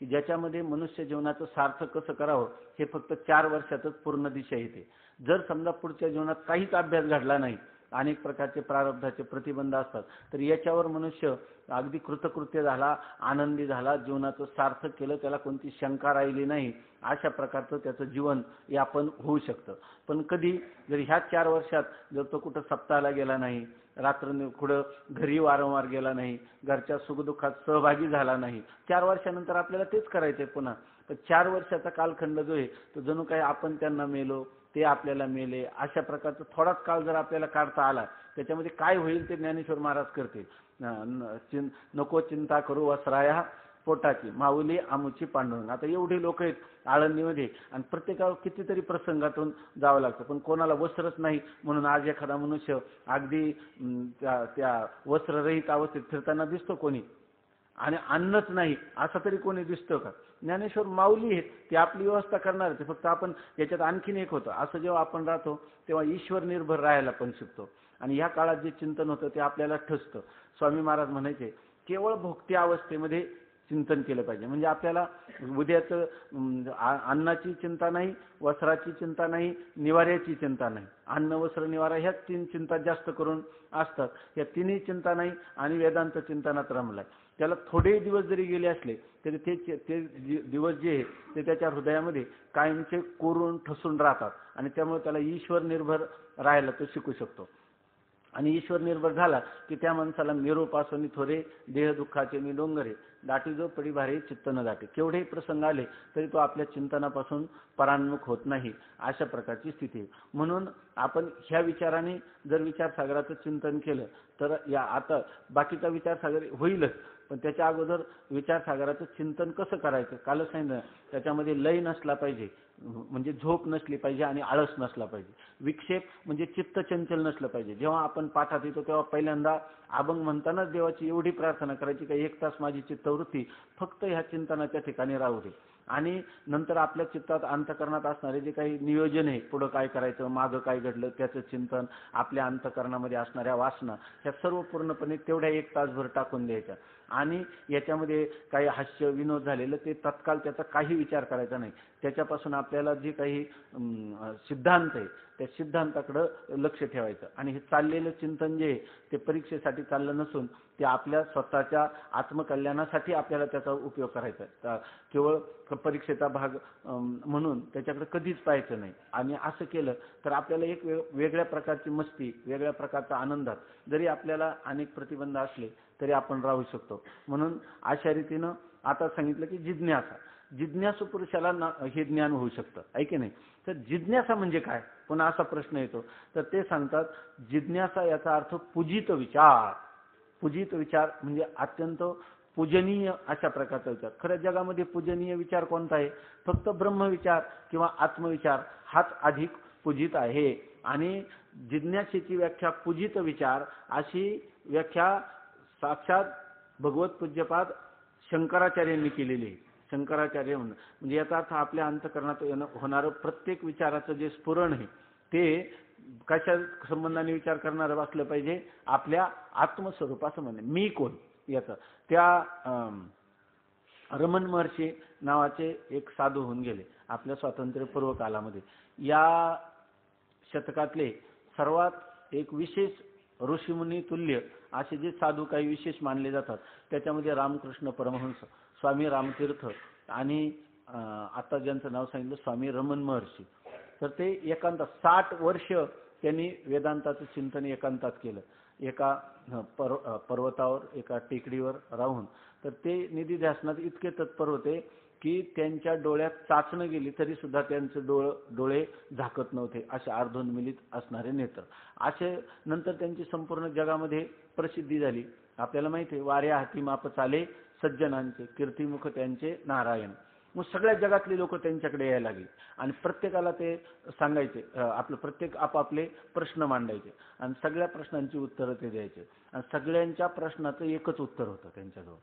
Speaker 1: की ज्याच्यामध्ये मनुष्य जीवनाचं सार्थक कसं करावं हे फक्त 4 वर्षातच पूर्ण दिशा येते. जर समजा पुढच्या जीवनात काहीच अभ्यास घडला नाही, अनेक प्रकारचे प्रारब्धाचे प्रतिबंध असतात, तर याच्यावर मनुष्य अगदी कृतकृत्य झाला, आनंदी झाला, जीवनाचं सार्थक केलं, त्याला कोणती शंका राहिली नाही, अशा प्रकारचं त्याचं जीवन यापन होऊ शकतं. पण कधी जर ह्या 4 वर्षात जर तो कुठं सप्ताहाला गेला नाही, रात्र कुठं घरी वारंवार गेला नाही, घरच्या सुखदुःखात सहभागी झाला नाही, 4 वर्षानंतर आपल्याला तेच करायचंय पुन्हा. तर 4 वर्षाचा कालखंड जो आहे तो जणू काही आपण त्यांना मेलो, ते आपल्याला मेले, अशा प्रकारचा थोडाच काळ जर आपल्याला काढता आला त्याच्यामध्ये काय होईल ते ज्ञानेश्वर महाराज करतील. नको चिंता करू वस्राया पोटाची, माऊली आमुची पांडुरंग. आता एवढे लोक आहेत आळंदीमध्ये आणि प्रत्येकावर कितीतरी प्रसंगातून जावं लागतं, पण कोणाला वस्त्रच नाही. म्हणून आज एखादा मनुष्य अगदी त्या वस्त्ररहित अवस्थेत फिरताना दिसतो कोणी, आणि अन्नच नाही असं तरी कोणी दिसतं का? ज्ञानेश्वर माऊली आहेत, ते आपली व्यवस्था करणार आहे. फक्त आपण याच्यात आणखीन एक होतं, असं जेव्हा आपण राहतो तेव्हा ईश्वर निर्भर राहायला पण शिकतो. आणि ह्या काळात जे चिंतन होतं ते आपल्याला ठसतं. स्वामी महाराज म्हणायचे केवळ भोक्ती अवस्थेमध्ये चिंतन केलं पाहिजे. म्हणजे आपल्याला उद्याचं अन्नाची चिंता नाही, वस्त्राची चिंता नाही, निवाऱ्याची चिंता नाही. अन्न, वस्त्र, निवारा ह्या 3 चिंता जास्त करून असतात. या 3ही चिंता नाही आणि वेदांत चिंतनात रमलाय. त्याला थोडे दिवस जरी गेले असले तरी ते दिवस जे ते त्याच्या हृदयामध्ये कायमचे कोरून ठसून राहतात आणि त्यामुळे त्याला ईश्वर निर्भर राहायला तो शिकू शकतो. आणि ईश्वर निर्भर झाला की त्या माणसाला मेरूपासून थोरे देह दुःखाचे मी डोंगरे दाटी जो पडी भारी चित्त न दाटे. केवढेही प्रसंग आले तरी तो आपल्या चिंतनापासून परान्मुख होत नाही, अशा प्रकारची स्थिती आहे. म्हणून आपण ह्या विचाराने जर विचारसागराचं चिंतन केलं तर या आता बाकीचा विचारसागर होईलच, पण त्याच्या अगोदर विचारसागराचं चिंतन कसं करायचं कालच सांगितलं. त्याच्यामध्ये लय नसला पाहिजे, म्हणजे झोप नसली पाहिजे आणि आळस नसला पाहिजे. विक्षेप म्हणजे चित्त चंचल नसलं पाहिजे. जेव्हा आपण पाठात येतो तेव्हा पहिल्यांदा अभंग म्हणतानाच देवाची एवढी प्रार्थना करायची की 1 तास माझी चित्तवृत्ती फक्त ह्या चिंतनाच्या ठिकाणी राहू दे. आणि नंतर आपल्या चित्तात अंतःकरणात असणारे जे काही नियोजन आहे, पुढं काय करायचं, मागं काय घडलं त्याचं चिंतन, आपल्या अंतःकरणामध्ये असणाऱ्या वासना, त्या सर्व पूर्णपणे तेवढ्या 1 तासभर टाकून द्यायच्या. आणि याच्यामध्ये काही हास्य विनोद झालेलं ते तत्काळ त्याचा काही विचार करायचा नाही. त्याच्यापासून आपल्याला जे काही सिद्धांत आहे त्या सिद्धांताकडं लक्ष ठेवायचं. आणि हे चाललेलं चिंतन जे आहे ते परीक्षेसाठी चाललं नसून ते आपल्या स्वतःच्या आत्मकल्याणासाठी आपल्याला त्याचा उपयोग करायचा. केवळ परीक्षेचा भाग म्हणून त्याच्याकडे कधीच पाहायचं नाही. आणि असं केलं तर आपल्याला एक वेगळ्या प्रकारची मस्ती, वेगळ्या प्रकारचा आनंदात जरी आपल्याला अनेक प्रतिबंध असले तरी आपण राहू शकतो. म्हणून अशा रीतीनं आता सांगितलं की जिज्ञासू पुरुषाला हे ज्ञान होऊ शकतं, आहे की नाही. तर जिज्ञासा म्हणजे काय, पुन्हा असा प्रश्न येतो. तर ते सांगतात जिज्ञासा याचा अर्थ पूजित विचार. पूजित विचार म्हणजे अत्यंत पूजनीय अशा प्रकारचा विचार. खरं जगामध्ये पूजनीय विचार कोणता आहे? फक्त ब्रह्मविचार किंवा आत्मविचार हाच अधिक पूजित आहे. आणि जिज्ञासेची व्याख्या पूजित विचार अशी व्याख्या साक्षात भगवत पूज्यपाद शंकराचार्यांनी केलेली आहे. शंकराचार्य म्हणजे याचा अर्थ आपल्या अंतःकरणात होणारं प्रत्येक विचाराचं जे स्फुरण आहे ते कशा संबंधाने विचार करणारं असलं पाहिजे? आपल्या आत्मस्वरूपाचं म्हणणे, मी कोण याचं. त्या रमण महर्षी नावाचे एक साधू होऊन गेले आपल्या स्वातंत्र्यपूर्व कालामध्ये. या शतकातले सर्वात एक विशेष ऋषीमुनी तुल्य असे जे साधू काही विशेष मानले जातात त्याच्यामध्ये रामकृष्ण परमहंस, स्वामी रामतीर्थ आणि आता ज्यांचं नाव सांगितलं स्वामी रमण महर्षी. तर ते एकांतात 60 वर्ष त्यांनी वेदांताचं चिंतन एकांतात केलं, एका पर्वतावर, एका टेकडीवर राहून. तर ते निधी ध्यासनात इतके तत्पर होते की त्यांच्या डोळ्यात चाचणं गेली तरी सुद्धा त्यांचे डोळे झाकत नव्हते, असे अर्धोन्मिलित असणारे नेत्र. असे नंतर त्यांची संपूर्ण जगामध्ये प्रसिद्धी झाली. आपल्याला माहिती आहे, वाऱ्या हाती माप चाले सज्जनांचे, कीर्तिमुख त्यांचे नारायण. मग सगळ्या जगातले लोक त्यांच्याकडे यायला लागले आणि प्रत्येकाला ते सांगायचे, आपलं प्रत्येक आपापले प्रश्न मांडायचे आणि सगळ्या प्रश्नांची उत्तरं ते द्यायचे. आणि सगळ्यांच्या प्रश्नाचं एकच उत्तर होतं त्यांच्याजवळ.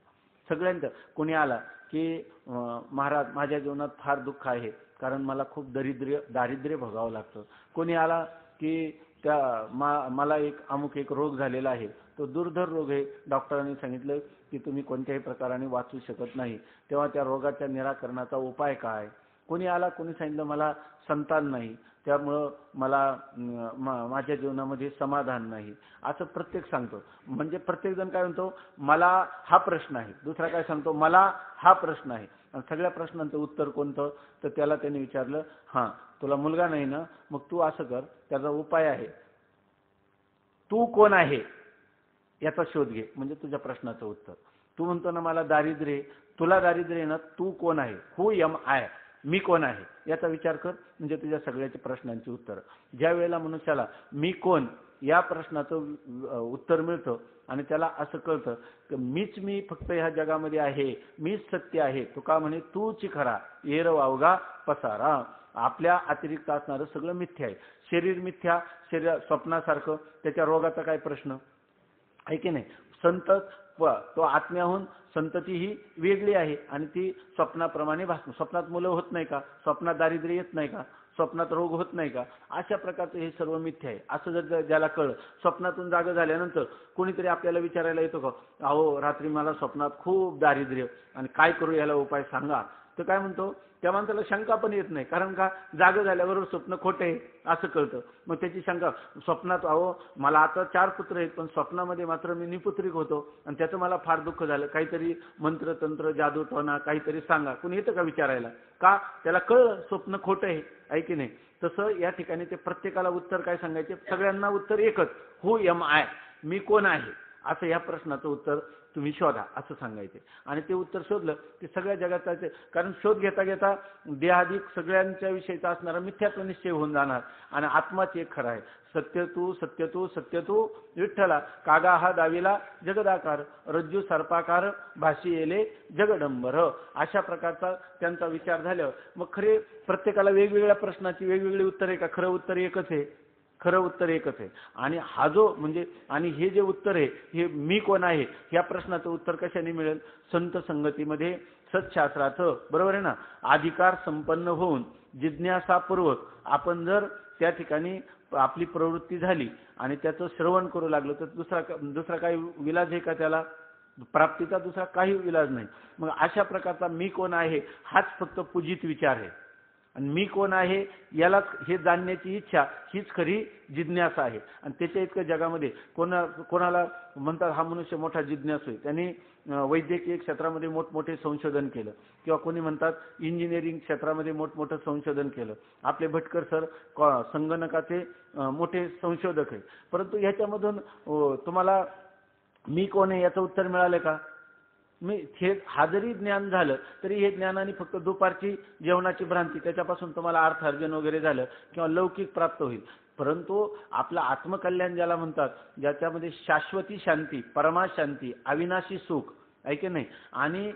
Speaker 1: सगळ्यांचं कोणी आला की महाराज माझ्या जीवनात फार दुःख आहे कारण मला खूप दारिद्र्य भोगावं लागतं. कोणी आला की मला अमुक एक रोग झालेला आहे, तो दुर्धर रोग आहे, डॉक्टरांनी सांगितलं की तुम्ही कोणत्याही प्रकाराने वाचू शकत नाही, तेव्हा त्या रोगाच्या निराकरणाचा उपाय काय. कोणी आला, कोणी सांगितलं मला संतान नाही, त्यामुळं मला माझ्या जीवनामध्ये समाधान नाही, असं प्रत्येक सांगतो. म्हणजे प्रत्येक जण काय म्हणतो, मला हा प्रश्न आहे, दुसरा काय सांगतो, मला हा प्रश्न आहे. आणि सगळ्या प्रश्नांचं उत्तर कोणतं? तर त्याला त्यांनी विचारलं, हां तुला मुलगा नाही ना, मग तू असं कर, त्याचा उपाय आहे, तू कोण आहे याचा शोध घे, म्हणजे तुझ्या प्रश्नाचं उत्तर. तू म्हणतो ना मला दारिद्र्य, तुला दारिद्र्य ना, तू कोण आहे, हू एम आय, मी कोण आहे याचा विचार कर, म्हणजे तुझ्या सगळ्याच्या प्रश्नांची उत्तर. ज्या वेळेला मनुष्याला मी कोण या प्रश्नाचं उत्तर मिळतं आणि त्याला असं कळतं की मी फक्त ह्या जगामध्ये आहे, मीच सत्य आहे. तुका म्हणे तूच खरा, येर वावगा पसारा. आपल्या अतिरिक्त असणारं सगळं मिथ्या आहे. शरीर मिथ्या, शरीर स्वप्नासारखं, त्याच्या रोगाचा काय प्रश्न आहे की नाही. तो आत्म्याहून संतती ही वेगळी आहे आणि ती स्वप्नाप्रमाणे भासते. स्वप्नात मुलं होत नाही का, स्वप्नात दारिद्र्य येत नाही का, स्वप्नात रोग होत नाही का, अशा प्रकारचं हे सर्व मिथ्या आहे. असं जर ज्याला कळलं, स्वप्नातून जागं झाल्यानंतर कोणीतरी आपल्याला विचारायला येतो का, अहो रात्री मला स्वप्नात खूप दारिद्र्य आणि काय करू याला उपाय सांगा, तर काय म्हणतो, त्या माणसाला शंका पण येत नाही. कारण का, जागं झाल्याबरोबर स्वप्न खोटे आहे असं कळतं. मग त्याची शंका, स्वप्नात अहो मला आता 4 पुत्र आहेत पण स्वप्नामध्ये मात्र मी निपुत्रिक होतो आणि त्याचं मला फार दुःख झालं, काहीतरी मंत्र तंत्र जादू टोना काहीतरी सांगा. कोणी येतं का विचारायला? का, त्याला कळलं स्वप्न खोटं आहे की नाही. तसं या ठिकाणी ते प्रत्येकाला उत्तर काय सांगायचे, सगळ्यांना उत्तर एकच, हू एम आय, मी कोण आहे, असं या प्रश्नाचं उत्तर तुम्ही शोधा असं सांगायचे. आणि ते उत्तर शोधलं की सगळ्या जगाचा, कारण शोध घेता घेता देहाधिक सगळ्यांच्या विषयीचा असणारा मिथ्यात्व निश्चय होऊन जाणार आणि आत्माच एक खरा आहे. सत्य तू विठ्ठला, कागा हा दाविला जगदाकार, रज्जू सर्पाकार, भाशी येले जगडंबर. अशा प्रकारचा त्यांचा विचार झाल्यावर मग खरे प्रत्येकाला वेगवेगळ्या प्रश्नाची वेगवेगळी उत्तर आहे का, खरं उत्तर एकच आहे खरं उत्तर एकच आहे. आणि हा जो म्हणजे आणि हे जे उत्तर आहे हे मी कोण आहे या प्रश्नाचं उत्तर कशाने मिळेल? संत संगतीमध्ये सत्शास्त्राचं, बरोबर आहे ना, अधिकार संपन्न होऊन जिज्ञासापूर्वक आपण जर त्या ठिकाणी आपली प्रवृत्ती झाली आणि त्याचं श्रवण करू लागलो तर दुसरा काही विलाज आहे का त्याला? प्राप्तीचा दुसरा काही विलाज नाही. मग अशा प्रकारचा मी कोण आहे हाच फक्त पूजित विचार आहे. आणि मी कोण आहे यालाच हे जाणण्याची इच्छा हीच खरी जिज्ञासा आहे. आणि त्याच्या इतकं जगामध्ये कोणाला म्हणतात हा मनुष्य मोठा जिज्ञासू आहे, त्यांनी वैद्यकीय क्षेत्रामध्ये मोठमोठे संशोधन केलं, किंवा कोणी म्हणतात इंजिनिअरिंग क्षेत्रामध्ये मोठमोठं संशोधन केलं. आपले भटकर सर संगणकाचे मोठे संशोधक आहे. परंतु ह्याच्यामधून तुम्हाला मी कोण आहे याचं उत्तर मिळालं का? हा जरी ज्ञान झालं तरी हे ज्ञानाने फक्त दुपारची जेवणाची भ्रांती, त्याच्यापासून तुम्हाला अर्थार्जन वगैरे झालं किंवा लौकिक प्राप्त होईल. परंतु आपलं आत्मकल्याण ज्याला म्हणतात, ज्याच्यामध्ये शाश्वती शांती, परमाशांती, अविनाशी सुख आहे की नाही, आणि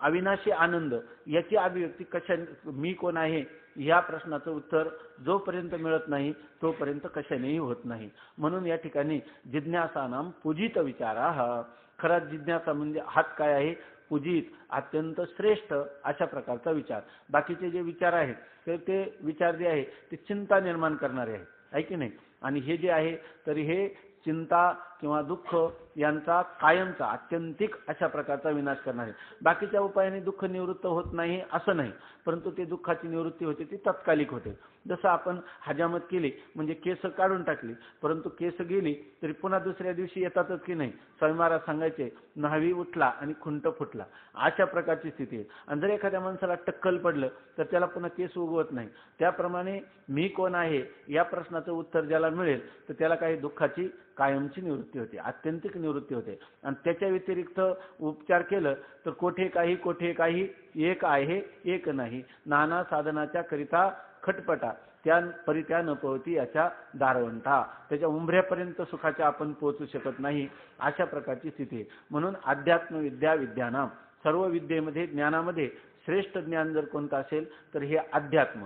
Speaker 1: अविनाशी आनंद याची अभिव्यक्ती कशा मी कोण आहे या प्रश्नाचं उत्तर जोपर्यंत मिळत नाही तोपर्यंत कशानेही होत नाही. म्हणून या ठिकाणी जिज्ञासानाम पूजित विचारा, खरा जिज्ञासा म्हणजे हात काय आहे? पूजित, अत्यंत श्रेष्ठ अशा प्रकारचा विचार. बाकीचे जे विचार आहेत तर ते विचार जे आहे ते चिंता निर्माण करणारे आहे की नाही. आणि हे जे आहे तरी हे चिंता किंवा दुःख यांचा कायमचा आत्यंतिक अशा प्रकारचा विनाश करणार आहे. बाकीच्या उपायाने दुःख निवृत्त होत नाही असं नाही, परंतु ते दुःखाची निवृत्ती होते ती तात्कालिक होते. जसं आपण हजामत केली म्हणजे केस काढून टाकली, परंतु केस गेली तरी पुन्हा दुसऱ्या दिवशी येतातच की नाही. स्वामी महाराज सांगायचे न्हावी उठला आणि खुंट फुटला, अशा प्रकारची स्थिती आहे. आणि जर एखाद्या माणसाला टक्कल पडलं तर त्याला पुन्हा केस उगवत नाही. त्याप्रमाणे मी कोण आहे या प्रश्नाचं उत्तर ज्याला मिळेल तर त्याला काही दुःखाची कायमची निवृत्ती होते, आत्यंतिक निवृत्ती होते. आणि त्याच्या व्यतिरिक्त उपचार केलं तर कोठे काही एक आहे एक नाही, नाना साधनाच्या करिता खटपटा, त्या परित्या न पवती याच्या दारवंटा, त्याच्या उंबऱ्यापर्यंत सुखाच्या आपण पोहोचू शकत नाही, अशा प्रकारची स्थिती आहे. म्हणून अध्यात्म विद्या विद्यानाम, सर्व विद्येमध्ये ज्ञानामध्ये श्रेष्ठ ज्ञान जर कोणतं असेल तर हे अध्यात्म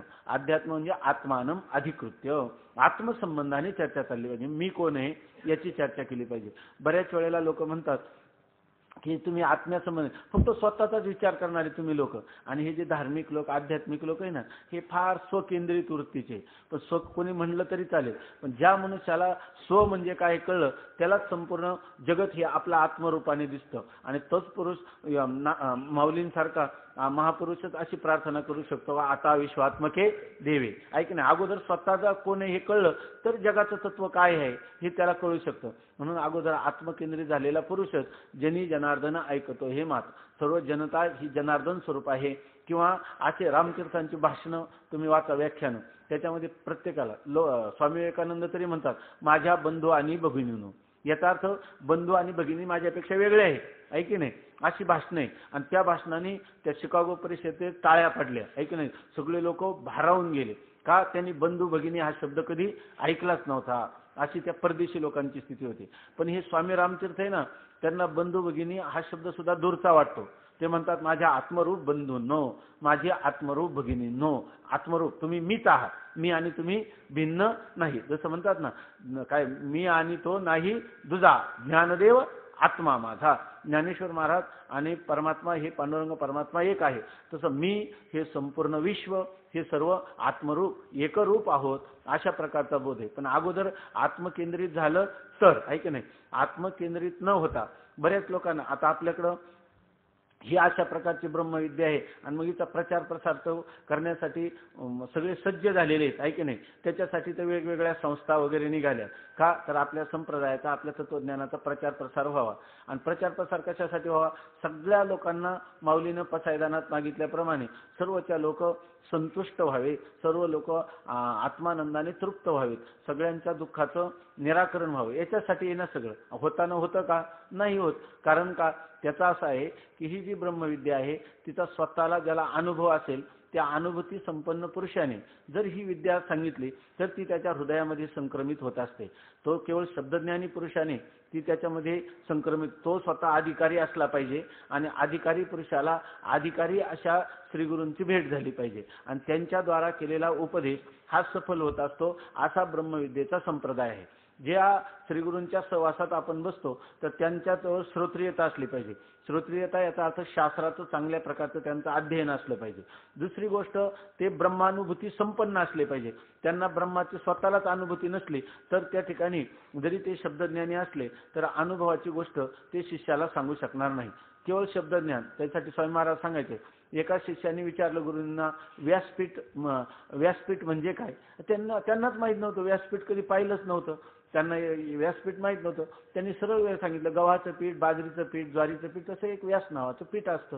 Speaker 1: म्हणजे आत्मानम अधिकृत्य, आत्मसंबंधाने चर्चा चालली पाहिजे. मी कोण आहे याची चर्चा केली पाहिजे. बऱ्याच वेळेला लोक म्हणतात की तुम्ही आत्म्यासंबंध फक्त स्वतःचाच विचार करणारे तुम्ही लोक, आणि हे जे धार्मिक लोक आध्यात्मिक लोक आहे ना हे फार स्वकेंद्रित वृत्तीचे. पण स्व कोणी म्हणलं तरी चालेल, पण ज्या मनुष्याला स्व म्हणजे काय कळलं त्यालाच संपूर्ण जगत हे आपल्या आत्मरूपाने दिसतं. आणि तोच पुरुष माऊलींसारखा महापुरुषच अशी प्रार्थना करू शकतो, आता विश्वात्मके देवे, ऐक नाही. अगोदर स्वतःचा कोण आहे हे कळलं तर जगाचं तत्व काय आहे हे त्याला कळू शकतं. म्हणून अगोदर आत्मकेंद्रित झालेला पुरुषच जनी जनार्दन ऐकतो हे मात, सर्व जनता ही जनार्दन स्वरूप आहे. किंवा असे रामतीर्थांची भाषणं तुम्ही वाचा, व्याख्यानं, त्याच्यामध्ये प्रत्येकाला स्वामी विवेकानंद तरी म्हणतात माझ्या बंधू आणि भगिनीनो, याचा अर्थ बंधू आणि भगिनी माझ्यापेक्षा वेगळे आहे की नाही, अशी भाषणं आहे. आणि त्या भाषणाने त्या शिकागो परिषदेत टाळ्या पडल्या की नाही, सगळे लोक भारावून गेले. का? त्यांनी बंधू भगिनी हा शब्द कधी ऐकलाच नव्हता, अशी त्या परदेशी लोकांची स्थिती होती. पण हे स्वामी रामतीर्थ आहे ना, त्यांना बंधू भगिनी हा शब्द सुद्धा दूरचा वाटतो. ते म्हणतात माझ्या आत्मरूप बंधूंनो, माझे आत्मरूप भगिनींनो, आत्मरूप तुम्ही मीच आहात, मी आणि तुम्ही भिन्न नाही. जसं म्हणतात ना काय, मी आणि तो नाही दुजा, ज्ञानदेव आत्मा माझा. ज्ञानेश्वर महाराज आणि परमात्मा हे पांडुरंग परमात्मा एक आहे, तसं मी हे संपूर्ण विश्व हे सर्व आत्मरूप एकरूप आहोत, अशा प्रकारचा बोध आहे. पण अगोदर आत्मकेंद्रित झालं तर की नाही, आत्मकेंद्रित न होता बऱ्याच लोकांना आता आपल्याकडं ही अशा प्रकारची ब्रह्मविद्या आहे आणि मग हिचा प्रचार प्रसार करण्यासाठी सगळे सज्ज झालेले आहेत की नाही. त्याच्यासाठी तर वेगवेगळ्या संस्था वगैरे निघाल्या. का? तर आपल्या संप्रदायाचा आपल्या तत्वज्ञानाचा प्रचार प्रसार व्हावा. आणि प्रचार प्रसार कशासाठी व्हावा? सगळ्या लोकांना माऊलीनं पसायदानात मागितल्याप्रमाणे सर्वच्या लोक संतुष्ट व्हावे, सर्व लोक आत्मानंदाने तृप्त व्हावेत, सगळ्यांच्या दुःखाचं निराकरण व्हावं, याच्यासाठी येणं सगळं. होताना होतं का? नाही होत. कारण का? त्याचा असा आहे की ही जी ब्रह्मविद्या आहे तिचा स्वतःला ज्याला अनुभव असेल त्या अनुभूती संपन्न पुरुषाने जर ही विद्या सांगितली तर ती त्याच्या हृदयामध्ये संक्रमित होत असते. तो केवळ शब्दज्ञानी पुरुषाने ती त्याच्यामध्ये संक्रमित, तो स्वतः अधिकारी असला पाहिजे आणि अधिकारी पुरुषाला अधिकारी अशा श्रीगुरूंची भेट झाली पाहिजे आणि त्यांच्याद्वारा केलेला उपदेश हा सफल होत असतो. असा ब्रह्मविद्येचा संप्रदाय आहे. ज्या श्रीगुरूंच्या सहवासात आपण बसतो तर त्यांच्यात श्रोत्रियता असली पाहिजे. श्रोत्रियता याचा अर्थ शास्त्राचं चांगल्या प्रकारचं त्यांचं अध्ययन असलं पाहिजे. दुसरी गोष्ट ते ब्रह्मानुभूती संपन्न असले पाहिजे. त्यांना ब्रह्माची स्वतःलाच अनुभूती नसली तर त्या ठिकाणी जरी ते शब्दज्ञानी असले तर अनुभवाची गोष्ट ते शिष्याला सांगू शकणार नाही. केवळ शब्दज्ञान. त्यासाठी स्वामी महाराज सांगायचे, एका शिष्याने विचारलं गुरूंना व्यासपीठ म्हणजे काय. त्यांनाच माहीत नव्हतं, व्यासपीठ कधी पाहिलंच नव्हतं, त्यांना व्यासपीठ माहीत नव्हतं. त्यांनी सरळ वेळ सांगितलं, गव्हाचं पीठ, बाजरीचं पीठ, ज्वारीचं पीठ असं एक व्यास नावाचं पीठ असतं.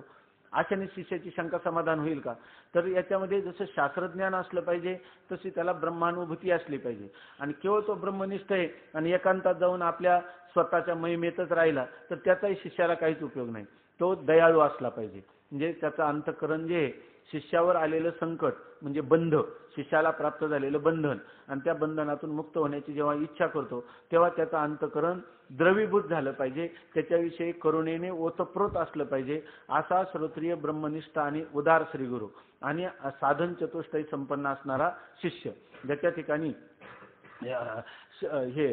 Speaker 1: अशाने शिष्याची शंका समाधान होईल का. तर याच्यामध्ये जसं शास्त्रज्ञान असलं पाहिजे तशी त्याला ब्रह्मानुभूती असली पाहिजे. आणि केवळ तो ब्रह्मनिष्ठ आहे आणि एकांतात जाऊन आपल्या स्वतःच्या महिमेतच राहिला तर त्याचाही शिष्याला काहीच उपयोग नाही. तो दयाळू असला पाहिजे. म्हणजे त्याचं अंतःकरण जे शिष्यावर आलेलं संकट म्हणजे बंध, शिष्याला प्राप्त झालेलं बंधन आणि त्या बंधनातून मुक्त होण्याची जेव्हा इच्छा करतो तेव्हा त्याचं अंतःकरण द्रवीभूत झालं पाहिजे. त्याच्याविषयी करुणेने ओतप्रोत असलं पाहिजे. असा श्रोत्रिय ब्रह्मनिष्ठ आणि उदार श्रीगुरू आणि साधन चतुष्टय संपन्न असणारा शिष्य, ज्याच्या ठिकाणी हे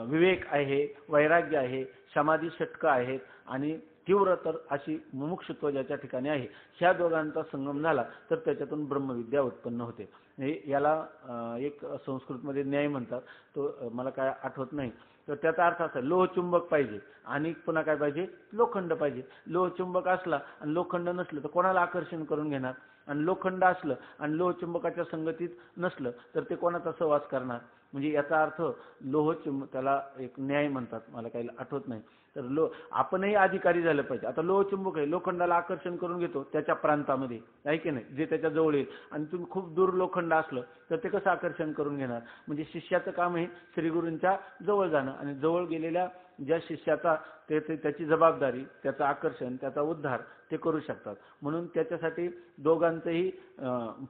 Speaker 1: विवेक आहे, वैराग्य आहे, समाधी षटक आहेत आणि तीव्र तर अशी मुमुक्षुत्व ज्याच्या ठिकाणी आहे, ह्या दोघांचा संगम झाला तर त्याच्यातून ब्रह्मविद्या उत्पन्न होते. याला एक संस्कृतमध्ये न्याय म्हणतात, तो मला काय आठवत नाही. तर त्याचा अर्थ असा, लोहचुंबक पाहिजे आणि पुन्हा काय पाहिजे, लोखंड पाहिजे. लोहचुंबक असला आणि लोखंड नसलं तर कोणाला आकर्षण करून घेणार, आणि लोखंड असलं आणि लोहचुंबकाच्या संगतीत नसलं तर ते कोणाचा सहवास करणार. म्हणजे याचा अर्थ त्याला एक न्याय म्हणतात, मला काही आठवत नाही. तर आपणही अधिकारी झालं पाहिजे. आता लोहचुंबक आहे, लोखंडाला आकर्षण करून घेतो त्याच्या प्रांतामध्ये, आहे की नाही, जे त्याच्या जवळ येईल. आणि तुम्ही खूप दूर लोखंड असलं तर ते कसं आकर्षण करून घेणार. म्हणजे शिष्याचं काम आहे श्रीगुरूंच्या जवळ जाणं आणि जवळ गेलेल्या ज्या शिष्याचा त्याची जबाबदारी, त्याचं आकर्षण, त्याचा उद्धार ते करू शकतात. म्हणून त्याच्यासाठी दोघांचंही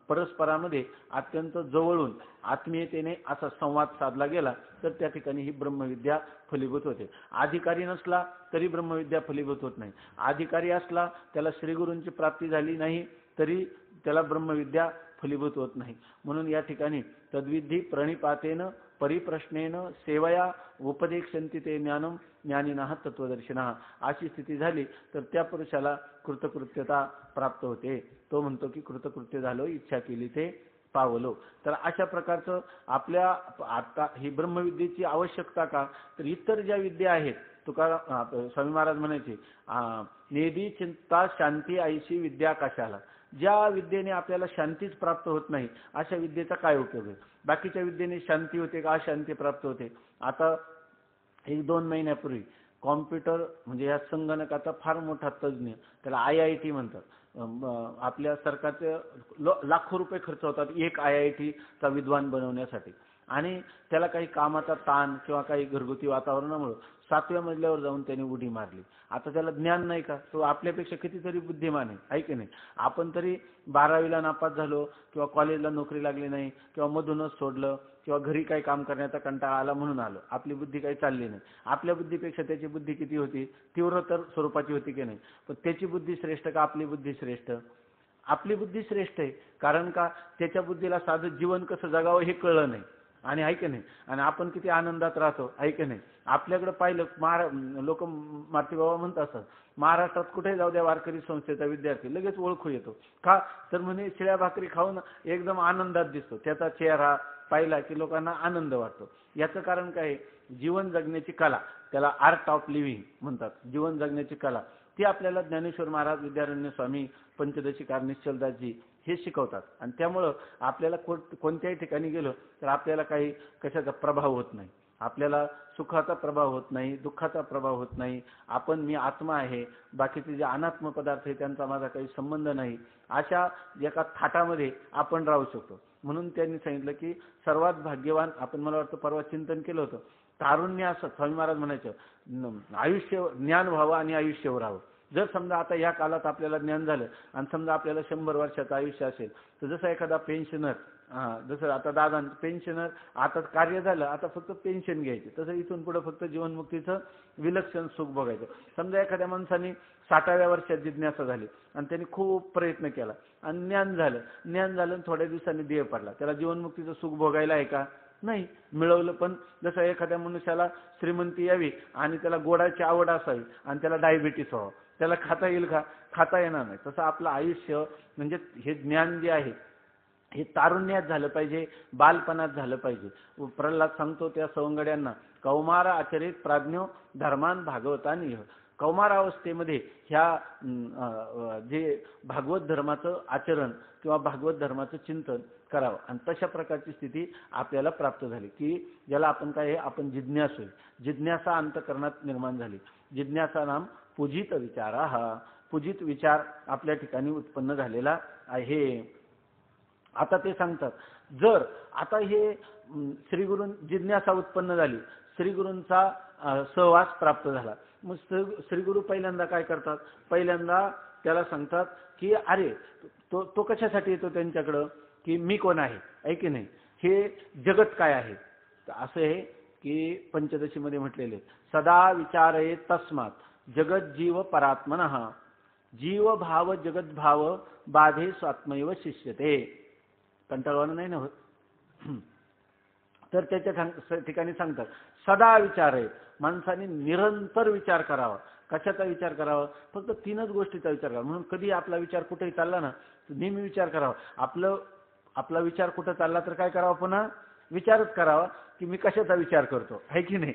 Speaker 1: परस्परामध्ये अत्यंत जवळून आत्मीयतेने असा संवाद साधला गेला तर त्या ठिकाणी ही ब्रह्मविद्या फलीभूत होते. अधिकारी नसला तरी ब्रह्मविद्या फलीभूत होत नाही. अधिकारी असला, त्याला श्रीगुरूंची प्राप्ती झाली नाही तरी त्याला ब्रह्मविद्या फलीभूत होत नाही. म्हणून या ठिकाणी तद्विधी प्रणिपातेन परिप्रश्नेन सेवया उपदेक्षन्ति ते ज्ञानम ज्ञानिनः तत्वदर्शिनः, अशी स्थिती झाली तर त्या पुरुषाला कृतकृत्यता प्राप्त होते. तो म्हणतो की कृतकृत्य झालो, इच्छा केली ते पावलो. तर अशा प्रकारचं आपल्या आता ही ब्रह्मविद्येची आवश्यकता का, तर इतर ज्या विद्या आहेत, स्वामी महाराज म्हणायचे, नेदी चिंता शांती आईशी विद्या कशाला. ज्या विद्येने आपल्याला शांतीच प्राप्त होत नाही अशा विद्येचा काय उपयोग आहे. बाकीच्या विद्येने शांती होते का, अशांती प्राप्त होते. आता 1-2 महिन्यापूर्वी कॉम्प्युटर म्हणजे या संगणकाचा फार मोठा तज्ज्ञ, त्याला IIT म्हणतात, आपल्या सरकारचे लाखो रुपये खर्च होतात एक IIT चा विद्वान बनवण्यासाठी. आणि त्याला काही कामाचा ताण किंवा काही घरगुती वातावरणामुळे 7व्या मजल्यावर जाऊन त्याने उडी मारली. आता त्याला ज्ञान नाही का, तो आपल्यापेक्षा कितीतरी बुद्धिमान आहे की नाही. आपण तरी 12वीला नापास झालो किंवा कॉलेजला नोकरी लागली नाही किंवा मधूनच सोडलं किंवा घरी काही काम करण्याचा कंटाळा आला म्हणून आलो, आपली बुद्धी काही चालली नाही. आपल्या बुद्धीपेक्षा त्याची बुद्धी किती होती, तीव्र तर स्वरूपाची होती की नाही. पण त्याची बुद्धी श्रेष्ठ का आपली बुद्धी श्रेष्ठ. आपली बुद्धी श्रेष्ठ आहे. कारण का, त्याच्या बुद्धीला साधं जीवन कसं जगावं हे कळलं नाही. आणि ऐक नाही, आणि आपण किती आनंदात राहतो, ऐक नाही. आपल्याकडे पाहिलं, लोक मारुती बाबा म्हणत असतात, महाराष्ट्रात कुठे जाऊ द्या वारकरी संस्थेचा विद्यार्थी लगेच ओळखू येतो. का, तर म्हणे शिळ्या भाकरी खाऊन एकदम आनंदात दिसतो, त्याचा चेहरा पाहिला की लोकांना आनंद वाटतो. याचं कारण काय, जीवन जगण्याची कला, त्याला आर्ट ऑफ लिव्हिंग म्हणतात, जीवन जगण्याची कला. ती आपल्याला ज्ञानेश्वर महाराज, विद्यारण्य स्वामी, पंचदशीकार निश्चलदासजी हे शिकवतात. आणि त्यामुळं आपल्याला कोणत्याही ठिकाणी गेलो तर आपल्याला काही कशाचा प्रभाव होत नाही, आपल्याला सुखाचा प्रभाव होत नाही, दुःखाचा प्रभाव होत नाही. मी आत्मा आहे, बाकीचे जे अनात्म पदार्थ आहे त्यांचा माझा काही संबंध नाही, अशा एका थाटामध्ये आपण राहू शकतो. म्हणून त्यांनी सांगितलं की सर्वात भाग्यवान, आपण मला वाटतं परवा चिंतन केलं होतं, तारुण्य असं स्वामी महाराज म्हणायचं, आयुष्य ज्ञान व्हावं आणि आयुष्य राहावं. जर समजा आता या काळात आपल्याला ज्ञान झालं आणि समजा आपल्याला 100 वर्षाचं आयुष्य असेल, तर जसं एखादा पेन्शनर, जसं आता दादा पेन्शनर, आता कार्य झालं, आता फक्त पेन्शन घ्यायची, तसं इथून पुढे फक्त जीवनमुक्तीचं विलक्षण सुख बघायचं. समजा एखाद्या माणसाने 60व्या वर्षात जिज्ञासा झाली आणि त्यांनी खूप प्रयत्न केला आणि ज्ञान झालं आणि थोड्या दिवसांनी देह पडला, त्याला जीवनमुक्तीचं सुख भोगायला आहे का? नाही. मिळवलं पण जसं एखाद्या मनुष्याला श्रीमंती यावी आणि त्याला गोडाची आवड असावी आणि त्याला डायबिटीस व्हावं, त्याला खाता येईल का? खाता येणार नाही. तसं आपलं आयुष्य म्हणजे हे ज्ञान जे आहे हे तारुण्यात झालं पाहिजे, बालपणात झालं पाहिजे. प्रल्हाद सांगतो त्या सवंगड्यांना, कौमार आचरित प्राज्ञो धर्मान भागवतानी. कौमार अवस्थेमध्ये ह्या जे भागवत धर्माचं आचरण किंवा भागवत धर्माचं चिंतन करावं आणि तशा प्रकारची स्थिती आपल्याला प्राप्त झाली की ज्याला आपण काय, आपण जिज्ञासू, जिज्ञासा अंतःकरणात निर्माण झाली. जिज्ञासा नाम पूजित विचारा, हा पूजित विचार आपल्या ठिकाणी उत्पन्न झालेला आहे. आता ते सांगतात, जर आता हे श्रीगुरू जिज्ञासा उत्पन्न झाली, श्रीगुरूंचा सहवास प्राप्त झाला, मग श्रीगुरू पहिल्यांदा काय करतात? पहिल्यांदा त्याला सांगतात की अरे तो कशासाठी येतो त्यांच्याकडं, की मी कोण आहे की नाही, हे जगत काय आहे. तर असं आहे की पंचदशीमध्ये म्हटलेले, सदा विचारे तस्मात जगत जीव परात्मनः, जीव भाव जगत भाव बाधे स्वात्मैव शिष्यते. कंटाळवाणं नाही ना होत. तर त्याच्या ठिकाणी सांगतात सदा विचार आहे, माणसाने निरंतर विचार करावा. कशाचा विचार करावा? फक्त 3च गोष्टीचा विचार करावा. म्हणून कधी आपला विचार कुठेही चालला ना, नेहमी विचार करावा. आपला विचार कुठं चालला तर काय करावं? पुन्हा विचारच करावा की मी कशाचा विचार करतो, आहे की नाही.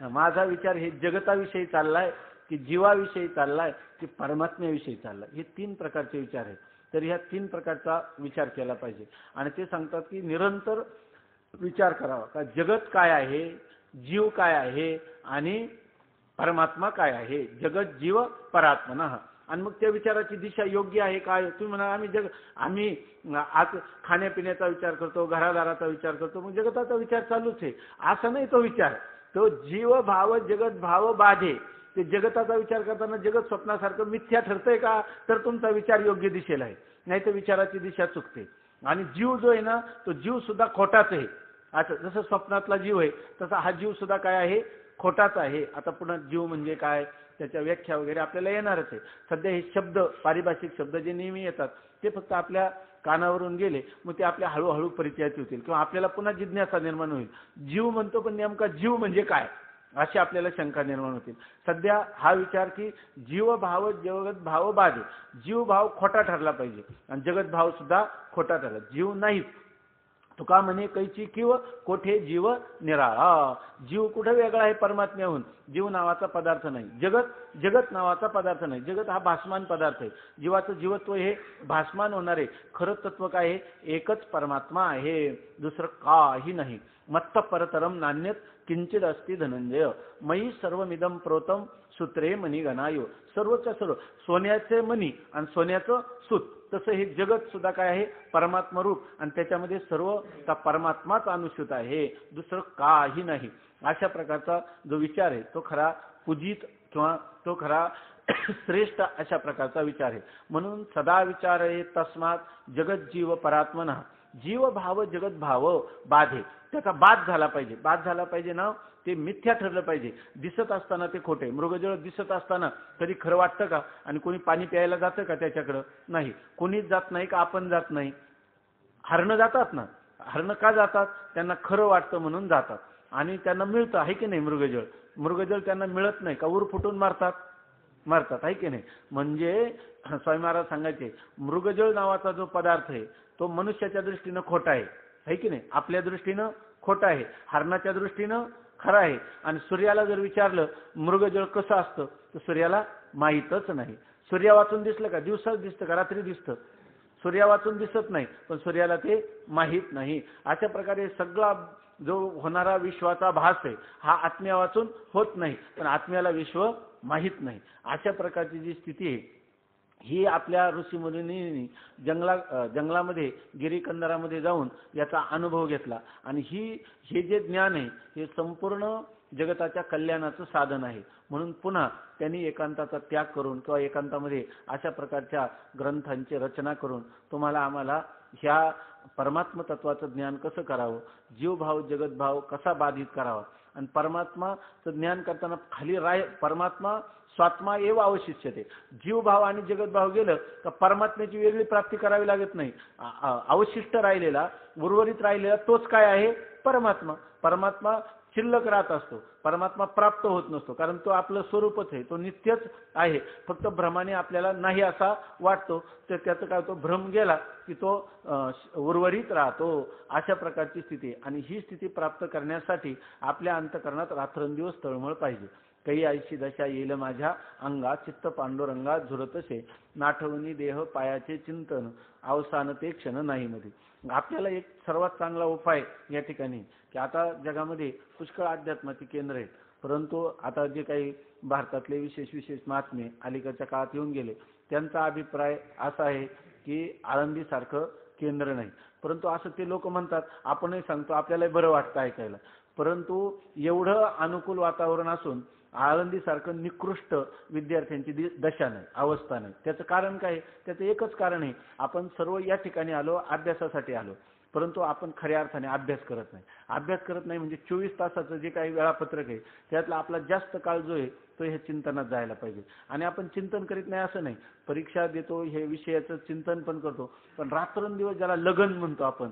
Speaker 1: माझा विचार हे जगताविषयी चाललाय की जीवाविषयी चाललाय की परमात्म्याविषयी चाललाय, हे 3 प्रकारचे विचार आहेत. तर ह्या 3 प्रकारचा विचार केला पाहिजे. आणि ते सांगतात की निरंतर विचार करावा का जगत काय आहे, जीव काय आहे आणि परमात्मा काय आहे. जगत जीव परात्मनः. आणि मग त्या विचाराची दिशा योग्य आहे काय? तुम्ही म्हणा आम्ही आज खाण्यापिण्याचा विचार करतो, घरादाराचा विचार करतो, मग जगताचा विचार चालूच आहे असं नाही. तो विचार तो जीव भाव जगत भाव बाधे. ते जगताचा विचार करताना जगत स्वप्नासारखं मिथ्या ठरतंय का, तर तुमचा विचार योग्य दिशेला आहे, नाही तर विचाराची दिशा चुकते. आणि जीव जो आहे ना, तो जीव सुद्धा खोटाच आहे. आता जसं स्वप्नातला जीव आहे तसा हा जीव सुद्धा काय आहे, खोटाच आहे. आता पुन्हा जीव म्हणजे काय, त्याच्या व्याख्या वगैरे आपल्याला येणारच आहे. सध्या हे शब्द, पारिभाषिक शब्द जे नेहमी येतात ते फक्त आपल्या कानावरून गेले, मग ते आपल्या हळूहळू परिचयाचे होतील किंवा आपल्याला पुन्हा जिज्ञासा निर्माण होईल. जीव म्हणतो पण नेमका जीव म्हणजे काय, अशी आपल्याला शंका निर्माण होतील. सध्या हा विचार की जीव भाव जगत भाव बाधे, जीव भाव खोटा ठरला पाहिजे आणि जगत भाव सुद्धा खोटा ठरला. जीव नाहीच. तुका म्हणे कैची किव कोठे जीव निराळा. जीव कुठे वेगळा आहे परमात्म्याहून, जीव नावाचा पदार्थ नाही. जगत नावाचा पदार्थ नाही. जगत हा भासमान पदार्थ आहे. जीवाचं जीवत्व हे भासमान होणार आहे. खरं तत्व काय आहे, एकच परमात्मा आहे, दुसरं काही नाही. मत्त परतरम नान्यत किंचित अस्ति धनंजय. मयी सर्वमिदं प्रोतम सूत्रे मणी गणायो. सर्वच्या सर्व सोन्याचे मणी आणि सोन्याचं सूत, तसं हे जगत सुद्धा काय आहे, परमात्मा रूप आणि त्याच्यामध्ये सर्व त्या परमात्माच अनुसूत आहे, दुसरं काही नाही. अशा प्रकारचा जो विचार आहे तो खरा पूजित किंवा तो खरा श्रेष्ठ अशा प्रकारचा विचार आहे. म्हणून सदा विचार आहे तस्मात जगत जीव परात्मनः. जीव भाव जगत भाव बाधे. त्याचा बाध झाला पाहिजे. बाध झाला पाहिजे ना, ते मिथ्या ठरलं पाहिजे. दिसत असताना ते खोटे. मृगजळ दिसत असताना कधी खरं वाटतं का? आणि कोणी पाणी प्यायला जातं का त्याच्याकडं? नाही. कोणीच जात नाही का आपण जात नाही? हरणं जातात ना. हरणं का जातात? त्यांना खरं वाटतं म्हणून जातात आणि त्यांना मिळतं, आहे की नाही. मृगजळ त्यांना मिळत नाही का उर फुटून मारतात, आहे की नाही. म्हणजे स्वामी महाराज सांगायचे, मृगजळ नावाचा जो पदार्थ आहे तो मनुष्याच्या दृष्टीनं खोटा आहे की नाही. आपल्या दृष्टीनं खोटा आहे, हरणाच्या दृष्टीनं खरं आहे. आणि सूर्याला जर विचारलं मृगजळ कसं असतं, तर सूर्याला माहीतच नाही. सूर्या वाचून दिसलं का? दिवसाच दिसतं का रात्री दिसतं? सूर्या वाचून दिसत नाही, पण सूर्याला ते माहीत नाही. अशा प्रकारे सगळा जो होणारा विश्वाचा भास आहे हा आत्म्या वाचून होत नाही, पण आत्म्याला विश्व माहीत नाही. अशा प्रकारची जी स्थिती आहे ही आपल्या ऋषीमुनींनी जंगलामध्ये गिरीकंदरामध्ये जाऊन याचा अनुभव घेतला. आणि हे जे ज्ञान आहे हे संपूर्ण जगताच्या कल्याणाचं साधन आहे. म्हणून पुन्हा त्यांनी एकांताचा त्याग करून किंवा एकांतामध्ये अशा प्रकारच्या ग्रंथांची रचना करून तुम्हाला आम्हाला ह्या परमात्म तत्वाचं ज्ञान कसं करावं, जीवभाव जगतभाव कसा बाधित करावा, आणि परमात्माचं ज्ञान करताना खाली परमात्मा स्वात्मा एव अवशिष्यते. जीवभाव आणि जगतभाव गेलं तर परमात्म्याची वेगळी प्राप्ती करावी लागत नाही. अवशिष्ट राहिलेला, उर्वरित राहिलेला तोच काय आहे? परमात्मा. परमात्मा शिल्लक राहत असतो, परमात्मा प्राप्त होत नसतो, कारण तो आपलं स्वरूपच आहे, तो नित्यच आहे. फक्त भ्रमाने आपल्याला नाही असा वाटतो, तर त्याचं काय होतं, भ्रम गेला की तो उर्वरित राहतो. अशा प्रकारची स्थिती आहे. आणि ही स्थिती प्राप्त करण्यासाठी आपल्या अंतःकरणात रात्रंदिवस तळमळ पाहिजे. काही ऐशी दशा येईल माझ्या अंगा, चित्त पांडुरंगा झुरतसे, नाठवणी देह पायाचे चिंतन, अवसान ते क्षण नाही मध्ये. आपल्याला एक सर्वात चांगला उपाय या ठिकाणी की आता जगामध्ये पुष्कळ अध्यात्माची केंद्र आहेत, परंतु आता जे काही भारतातले विशेष महात्मे अलीकडच्या काळात येऊन गेले, त्यांचा अभिप्राय असा आहे की आळंदीसारखं केंद्र नाही. परंतु असं ते लोक म्हणतात, आपणही सांगतो, आपल्याला बरं वाटतं ऐकायला. परंतु एवढं अनुकूल वातावरण असून आळंदीसारखं निकृष्ट विद्यार्थ्यांची दशा नाही, अवस्था नाही. त्याचं कारण काय? त्याचं एकच कारण आहे, आपण सर्व या ठिकाणी आलो, अभ्यासासाठी आलो, परंतु आपण खऱ्या अर्थाने अभ्यास करत नाही. अभ्यास करत नाही म्हणजे 24 तासाचं जे काही वेळापत्रक आहे त्यातला आपला जास्त काळ जो आहे तो हे चिंतनात जायला पाहिजे. आणि आपण चिंतन करीत नाही असं नाही, परीक्षा देतो, हे विषयाचं चिंतन पण करतो, पण रात्रंदिवस ज्याला लगन म्हणतो आपण,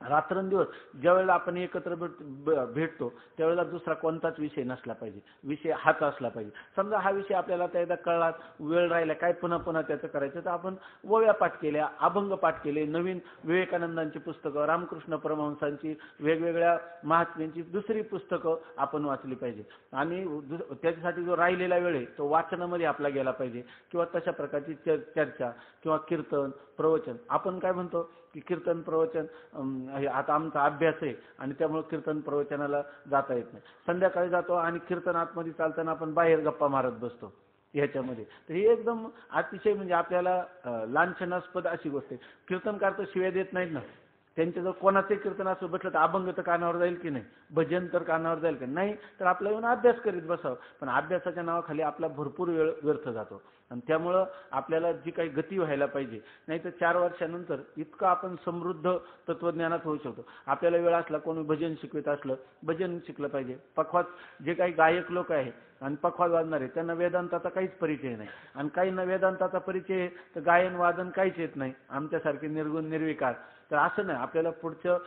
Speaker 1: रात्रंदिवस ज्यावेळेला आपण एकत्र भेटतो त्यावेळेला दुसरा कोणताच विषय नसला पाहिजे, विषय हाच असला पाहिजे. समजा हा विषय आपल्याला त्या एकदा कळला, वेळ राहिला, काय पुन्हा त्याचं करायचं, तर आपण ओव्या पाठ केल्या, अभंग पाठ केले, नवीन विवेकानंदांची पुस्तकं, रामकृष्ण परमहंसांची वेगवेगळ्या महात्म्यांची दुसरी पुस्तकं आपण वाचली पाहिजे. आणि त्याच्यासाठी जो राहिलेला वेळ आहे तो वाचनामध्ये आपला गेला पाहिजे, किंवा तशा प्रकारची चर्चा किंवा कीर्तन प्रवचन. आपण काय म्हणतो की कीर्तन प्रवचन आता आमचा अभ्यास आहे आणि त्यामुळे कीर्तन प्रवचनाला जाता येत नाही. संध्याकाळी जातो आणि कीर्तनातमध्ये चालताना आपण बाहेर गप्पा मारत बसतो ह्याच्यामध्ये. तर ही एकदम अतिशय म्हणजे आपल्याला लांछनास्पद अशी गोष्ट आहे. कीर्तनकार तर शिव्या देत नाहीत ना, त्यांच्या जर कोणाचे कीर्तन असं बसलं तर अभंग तर कानावर जाईल की नाही, भजन तर कानावर जाईल की नाही, तर आपला येऊन अभ्यास करीत बसावं. पण अभ्यासाच्या नावाखाली आपला भरपूर वेळ व्यर्थ जातो, आणि त्यामुळं आपल्याला जी काही गती व्हायला पाहिजे, नाही तर 4 वर्षानंतर इतकं आपण समृद्ध तत्वज्ञानात होऊ शकतो. आपल्याला वेळ असला, कोणी भजन शिकवित असलं, भजन शिकलं पाहिजे. पखवाज जे काही गायक लोक आहे आणि पखवाज वाजणारे, त्यांना वेदांताचा काहीच परिचय नाही, आणि काहींना वेदांताचा परिचय तर गायन वादन काहीच येत नाही, आमच्यासारखे निर्गुण निर्विकार. तर असं नाही, आपल्याला पुढचं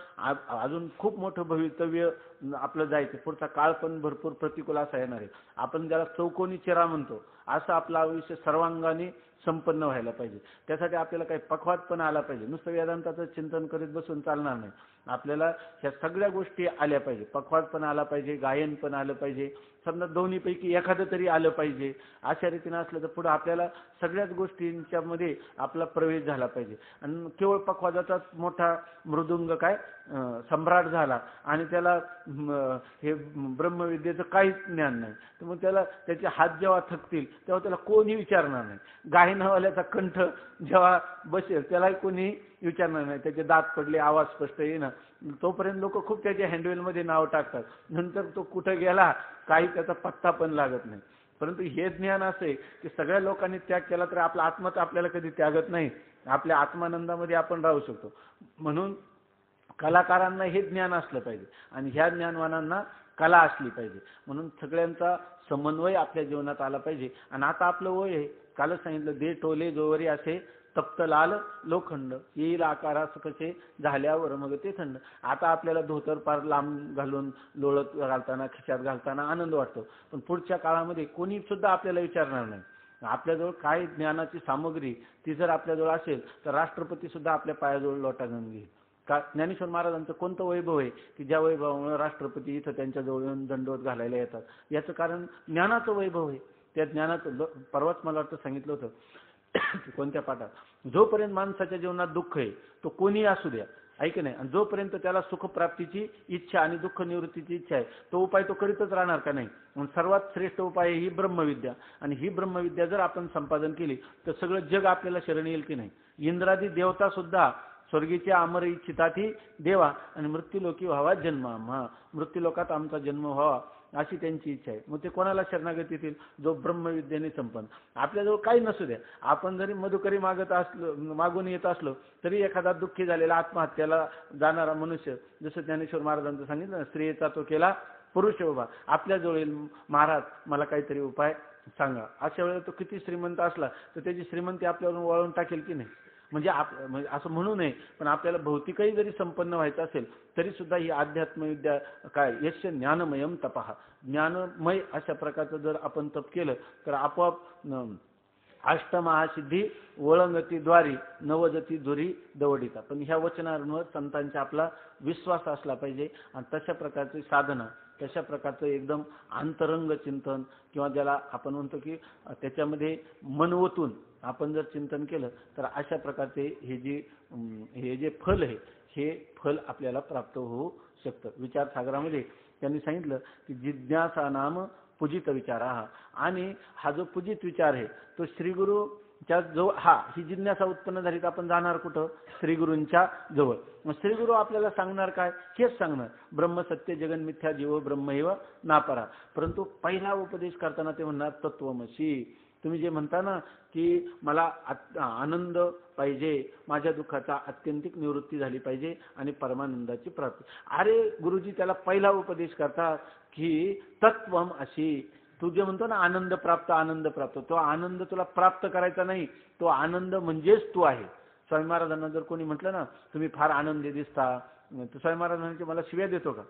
Speaker 1: अजून खूप मोठं भवितव्य आपलं जायचं, पुढचा काळ पण भरपूर प्रतिकूल असा येणार आहे. आपण ज्याला चौकोनी चेहरा म्हणतो, असं आपलं आयुष्य सर्वांगाने संपन्न व्हायला पाहिजे. त्यासाठी आपल्याला काही पखवाद पण आला पाहिजे. नुसतं वेदांताचं चिंतन करीत बसून चालणार नाही, आपल्याला ह्या सगळ्या गोष्टी आल्या पाहिजे. पखवाद पण आला पाहिजे, गायन पण आलं पाहिजे, समजा दोन्हीपैकी एखादं तरी आलं पाहिजे. अशा रीतीनं असलं तर पुढे आपल्याला सगळ्याच गोष्टींच्या मध्ये आपला प्रवेश झाला पाहिजे. आणि केवळ पखवादाचाच मोठा मृदुंग काय सम्राट झाला आणि त्याला हे ब्रह्मविद्येचं काहीच ज्ञान नाही, तर मग त्याला त्याचे हात जेव्हा थकतील तेव्हा त्याला कोणी विचारणार नाही. गायनवाल्याचा कंठ जेव्हा बसेल त्यालाही कोणी विचारणार नाही, त्याचे दात पडले, आवाज स्पष्ट येईना, तोपर्यंत लोक खूप त्याच्या हँडवेलमध्ये नाव टाकतात. नंतर तो कुठं गेला काही त्याचा पत्ता पण लागत नाही. परंतु हे ज्ञान असे की सगळ्या लोकांनी त्याग केला तर आपला आत्मा तर आपल्याला कधी त्यागत नाही, आपल्या आत्मानंदामध्ये आपण राहू शकतो. म्हणून कलाकारांना हे ज्ञान असलं पाहिजे आणि ह्या ज्ञानवानांना कला असली पाहिजे. म्हणून सगळ्यांचा समन्वय आपल्या जीवनात आला पाहिजे. आणि आता आपलं वय आहे, कालच सांगितलं, दे टोले जोवरी असे तप्त लाल लोखंड, येईल आकारास कसे झाल्यावर मग ते थंड. आता आपल्याला धोतर पार लांब घालून लोळत घालताना, खिशात घालताना आनंद वाटतो, पण पुढच्या काळामध्ये कोणी सुद्धा आपल्याला विचारणार नाही. आपल्याजवळ काय ज्ञानाची सामग्री ती जर आपल्याजवळ असेल तर राष्ट्रपती सुद्धा आपल्या पायाजवळ लोटा घेऊन घेईल. का ज्ञानेश्वर महाराजांचं कोणतं वैभव आहे की ज्या वैभवामुळे राष्ट्रपती इथं त्यांच्याजवळ येऊन दंडवत घालायला येतात? याचं कारण ज्ञानाचं वैभव आहे. त्या ज्ञानाचं परवाच मला वाटतं सांगितलं होतं कोणत्या पाठात, जोपर्यंत माणसाच्या जीवनात दुःख आहे तो कोणी असू द्या, ऐक नाही, आणि जोपर्यंत त्याला सुखप्राप्तीची इच्छा आणि दुःख निवृत्तीची इच्छा आहे तो उपाय तो करीतच राहणार का नाही. म्हणून सर्वात श्रेष्ठ उपाय ही ब्रह्मविद्या, आणि ही ब्रह्मविद्या जर आपण संपादन केली तर सगळं जग आपल्याला शरण येईल की नाही. इंद्रादी देवता सुद्धा स्वर्गीचे अमर इच्छिताती देवा, आणि मृत्यूलोकी व्हावा जन्म, मृत्यूलोकात आमचा जन्म व्हावा अशी त्यांची इच्छा आहे. मग ते कोणाला शरणागती येतील? जो ब्रह्मविद्येने संपन्न. आपल्याजवळ काही नसू द्या, आपण जरी मधुकरी मागून येत असलो तरी एखादा दुःखी झालेला आत्महत्याला जाणारा मनुष्य, जसं ज्ञानेश्वर महाराजांचं सांगितलं ना, स्त्रियेचा तो केला पुरुष उभा, आपल्याजवळ येईल, महाराज मला काहीतरी उपाय सांगा. अशा वेळेला तो किती श्रीमंत असला तर त्याची श्रीमंती आपल्यावरून वळवून टाकेल की नाही? म्हणजे असं म्हणू नये, पण आपल्याला भौतिकही जरी संपन्न व्हायचं असेल तरी सुद्धा ही अध्यात्मविद्या काय, यश ज्ञानमयम तपः, ज्ञानमय अशा प्रकारचं जर आपण तप केलं तर आपोआप अष्टमहासिद्धी ओळंगती द्वारी नवजती दुरी दवडिता. पण ह्या वचनांवर संतांचा आपला विश्वास असला पाहिजे आणि तशा प्रकारची साधना, तशा प्रकारचं एकदम अंतरंग चिंतन, किंवा ज्याला आपण म्हणतो की त्याच्यामध्ये मन ओतून आपण जर चिंतन केलं तर अशा प्रकारचे हे जे फल आहे, हे फल आपल्याला प्राप्त होऊ शकतं. विचारसागरामध्ये त्यांनी सांगितलं की जिज्ञासा नाम पूजित विचारा, आणि हा जो पूजित विचार आहे तो श्रीगुरूच्या जवळ, ही जिज्ञासा उत्पन्न झाली तर आपण जाणार कुठं? श्रीगुरूंच्या जवळ. मग श्रीगुरू आपल्याला सांगणार काय? हेच सांगणार, ब्रह्म सत्य जगन मिथ्या जीव ब्रह्मैव नापरा. परंतु पहिला उपदेश करताना ते म्हणणार तत्वमसी. तुम्ही जे म्हणता ना की मला आनंद पाहिजे, माझ्या दुःखाचा अत्यंतिक निवृत्ती झाली पाहिजे आणि परमानंदाची प्राप्ती. अरे गुरुजी त्याला पहिला उपदेश करतात की तत्वम अशी. तू जे म्हणतो ना आनंद प्राप्त, आनंद प्राप्त, तो आनंद तुला प्राप्त करायचा नाही, तो आनंद म्हणजेच तू आहे. स्वामी महाराजांना जर कोणी म्हटलं ना तुम्ही फार आनंदी दिसता, तर स्वामी महाराज म्हणायचे मला शिव्या देतो का?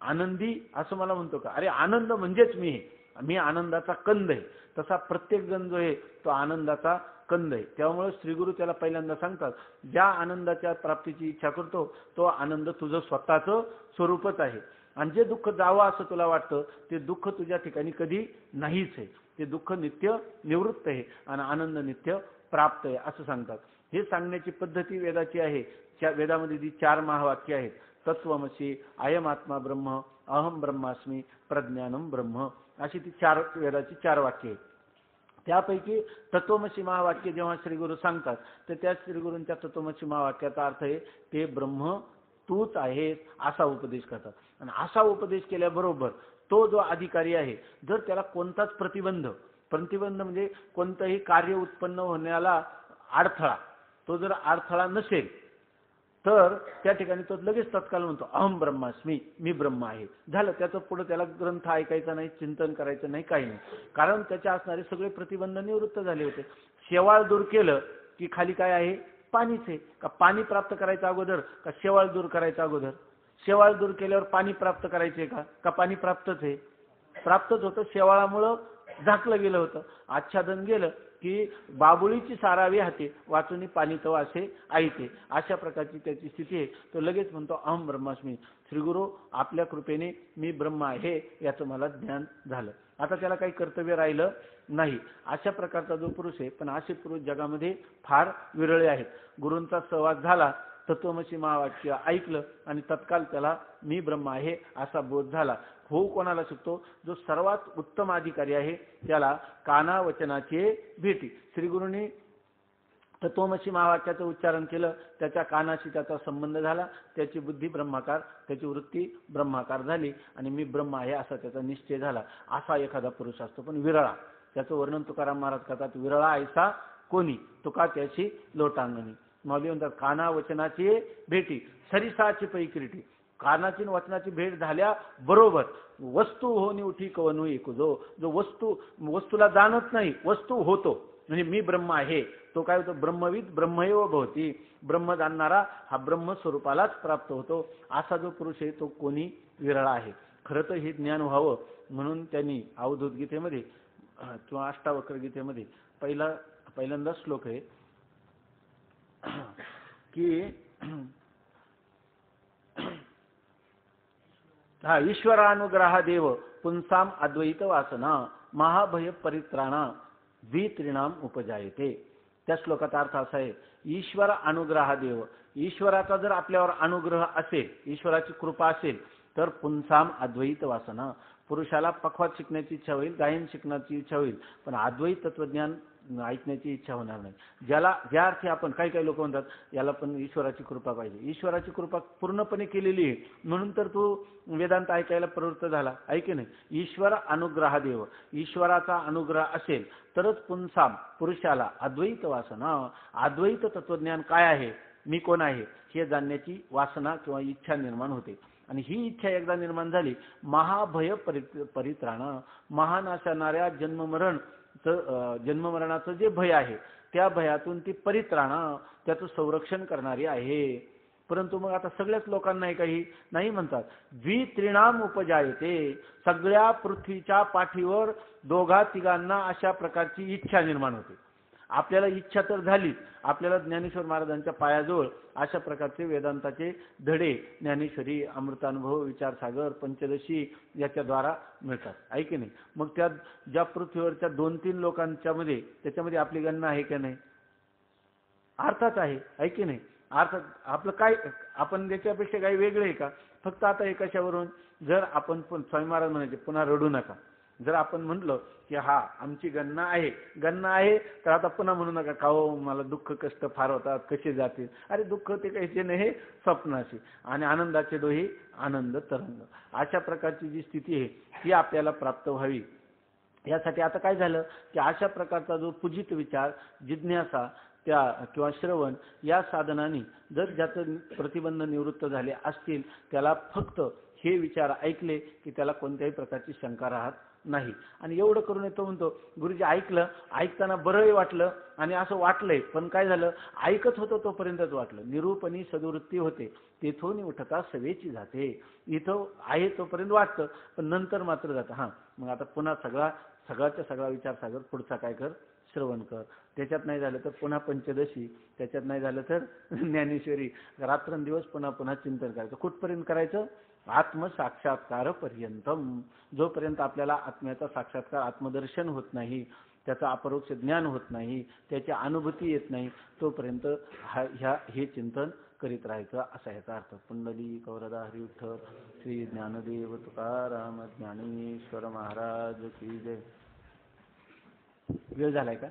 Speaker 1: आनंदी असं मला म्हणतो का? अरे आनंद म्हणजेच मी आहे, मी आनंदाचा कंद आहे. तसा प्रत्येक जण जो आहे तो आनंदाचा कंद आहे. त्यामुळे श्रीगुरू त्याला पहिल्यांदा सांगतात, ज्या आनंदाच्या प्राप्तीची इच्छा करतो तो आनंद तुझं स्वतःचं स्वरूपच आहे. आणि जे दुःख जावं असं तुला वाटतं ते दुःख तुझ्या ठिकाणी कधी नाहीच आहे. ते दुःख नित्य निवृत्त आहे आणि आनंद नित्य प्राप्त आहे असं सांगतात. हे सांगण्याची पद्धती वेदाची आहे. वेदामध्ये जी 4 महावाक्य आहेत, तत्वमसी, अयम आत्मा ब्रह्म, अहम ब्रह्मास्मी, प्रज्ञानम ब्रह्म, अशी ती वेदाची 4 वाक्य आहेत. त्यापैकी तत्वमसी महावाक्य जेव्हा श्रीगुरू सांगतात तर त्या श्रीगुरूंच्या तत्वमसी महावाक्याचा अर्थ आहे ते ब्रह्म तूच आहेस असा उपदेश करतात. आणि असा उपदेश केल्याबरोबर तो जो अधिकारी आहे, जर त्याला कोणताच प्रतिबंध म्हणजे कोणतंही कार्य उत्पन्न होण्याला अडथळा, तो जर अडथळा नसेल तर त्या ठिकाणी तो लगेच तत्काल म्हणतो अहम ब्रह्मास्मी, मी ब्रह्म आहे. झालं, त्याचं पुढे त्याला ग्रंथ ऐकायचा नाही, चिंतन करायचं नाही, काही नाही. कारण त्याच्या असणारे सगळे प्रतिबंध निवृत्त झाले होते. शेवाळ दूर केलं की खाली काय आहे? पाणीच आहे. का पाणी प्राप्त करायचं अगोदर का शेवाळ दूर करायचं अगोदर? शेवाळ दूर केल्यावर पाणी प्राप्त करायचे का पाणी प्राप्तच आहे? प्राप्तच होतं. शेवाळामुळं झाकलं गेलं होतं, आच्छादन गेलं की बाबुळीची सारावी हाते वाचून पाणी तव असे आईते, अशा प्रकारची त्याची स्थिती आहे. तो लगेच म्हणतो अहम ब्रह्मास्मी. श्रीगुरू आपल्या कृपेने मी ब्रह्म आहे याचं मला ज्ञान झालं. आता त्याला काही कर्तव्य राहिलं नाही. अशा प्रकारचा जो पुरुष आहे, पण असे पुरुष जगामध्ये फार विरळे आहेत. गुरूंचा सहवास झाला, तत्वमसी महावाक्य ऐकलं आणि तत्काल त्याला मी ब्रह्म आहे असा बोध झाला. हो कोणाला शकतो? जो सर्वात उत्तम अधिकारी आहे त्याला काना वचनाचे भेटी. श्रीगुरूंनी तत्वमसी महावाक्याचं उच्चारण केलं, त्याच्या कानाशी त्याचा संबंध झाला, त्याची बुद्धी ब्रह्माकार, त्याची वृत्ती ब्रह्माकार झाली आणि मी ब्रह्म आहे असा त्याचा निश्चय झाला. असा एखादा पुरुष असतो, पण विरळा. त्याचं वर्णन तुकाराम महाराज करतात, विरळा ऐसा कोणी, तुका त्याची लोटांगणी. मौली म्हणतात काना वचनाची भेटी सरिसाची पैकिरीटी. कानाची वचनाची भेट झाल्या बरोबर वस्तू होणी उठी कवनू एकू. जो वस्तूला जाणत नाही, वस्तू होतो. म्हणजे मी ब्रह्म आहे तो काय होतो? ब्रह्मविद ब्रह्मैव भवती. ब्रह्म जाणणारा हा ब्रह्म स्वरूपालाच प्राप्त होतो. असा जो पुरुष आहे तो कोणी विरळा आहे. खरं तर हे ज्ञान व्हावं म्हणून त्यांनी अवधूत गीतेमध्ये किंवा अष्टावक्र गीतेमध्ये पहिल्यांदा श्लोक आहे की ईश्वरानुग्रह देव पुंसाम अद्वैत वासना महाभय परित्राणा द्वित्रिणाम उपजायते. त्या श्लोकाचा अर्थ असा आहे, ईश्वर अनुग्रह देव, ईश्वराचा जर आपल्यावर अनुग्रह असेल, ईश्वराची कृपा असेल तर पुंसाम अद्वैत वासना, पुरुषाला पखवात शिकण्याची इच्छा होईल, गायन शिकण्याची इच्छा होईल, पण अद्वैत तत्वज्ञान ऐकण्याची इच्छा होणार नाही. ज्या अर्थी आपण काही लोक म्हणतात याला पण ईश्वराची कृपा पाहिजे. ईश्वराची कृपा पूर्णपणे केलेली आहे म्हणून तर तो वेदांत ऐकायला प्रवृत्त झाला, ऐके नाही. ईश्वर अनुग्रह देव, ईश्वराचा अनुग्रह असेल तरच पुरुषाला अद्वैत वासना, अद्वैत तत्वज्ञान काय आहे, मी कोण आहे हे जाणण्याची वासना किंवा इच्छा निर्माण होते. आणि ही इच्छा एकदा निर्माण झाली, महाभय परित्राण, महान असणाऱ्या जन्ममरणाचं जे भय आहे त्या भयातून ती परित्राण, त्याचं संरक्षण करणारी आहे. परंतु मग आता सगळ्याच लोकांना काही नाही म्हणतात. द्वित्रिणाम उपजायते, सगळ्या पृथ्वीच्या पाठीवर दोघा तिघांना अशा प्रकारची इच्छा निर्माण होते. आपल्याला इच्छा तर झालीच, आपल्याला ज्ञानेश्वर महाराजांच्या पायाजवळ अशा प्रकारचे वेदांताचे धडे, ज्ञानेश्वरी, अमृतानुभव, विचारसागर, पंचदशी याच्याद्वारा मिळतात, आहे की नाही. मग त्या ज्या पृथ्वीवरच्या 2-3 लोकांच्या मध्ये त्याच्यामध्ये आपली गणना आहे की नाही? अर्थात आहे की नाही. अर्थात आपलं काय, आपण त्याच्यापेक्षा काही वेगळे आहे का? फक्त आता हे कशावरून, जर आपण स्वामी महाराज म्हणायचे पुन्हा रडू नका, जर आपण म्हटलं की हा आमची गणना आहे तर आता पुन्हा म्हणू नका का हो मला दुःख कष्ट फार होतात, कसे जातील. अरे दुःख ते काहीचे नाही, हे स्वप्नाशी, आणि आनंदाचे डोही आनंद तरंग. अशा प्रकारची जी स्थिती आहे ती आपल्याला प्राप्त व्हावी यासाठी आता काय झालं की अशा प्रकारचा जो पूजित विचार, जिज्ञासा त्या किंवा श्रवण या साधनांनी जर ज्याचं प्रतिबंध निवृत्त झाले असतील, त्याला फक्त हे विचार ऐकले की त्याला कोणत्याही प्रकारची शंका राहत नाही. आणि एवढं करून येतो म्हणतो गुरुजी ऐकलं, ऐकताना बरंही वाटलं आणि असं वाटलंय, पण काय झालं, ऐकत होतो तोपर्यंतच वाटलं. निरूपणी सदुवृत्ती होते, तेथून उठता सवेची जाते. इथं आहे तोपर्यंत वाटतं, पण नंतर मात्र जातं. हां, मग आता पुन्हा सगळ्याचा सगळा विचार सागर, पुढचा काय कर, श्रवण कर. त्याच्यात नाही झालं तर पुन्हा पंचदशी, त्याच्यात नाही झालं तर ज्ञानेश्वरी, रात्रंदिवस पुन्हा चिंतन करायचं. कुठपर्यंत करायचं? आत्मसाक्षात्कार पर्यंतम. जोपर्यंत आपल्याला आत्म्याचा साक्षात्कार, आत्मदर्शन होत नाही, त्याचा अपरोक्ष ज्ञान होत नाही, त्याची अनुभूती येत नाही, तोपर्यंत हे चिंतन करीत राहायचं, असा याचा अर्थ. पुंडलिक वरदा हरी विठ्ठल श्री ज्ञानदेव तुकाराम ज्ञानेश्वर महाराज की जय. वेळ झालाय का?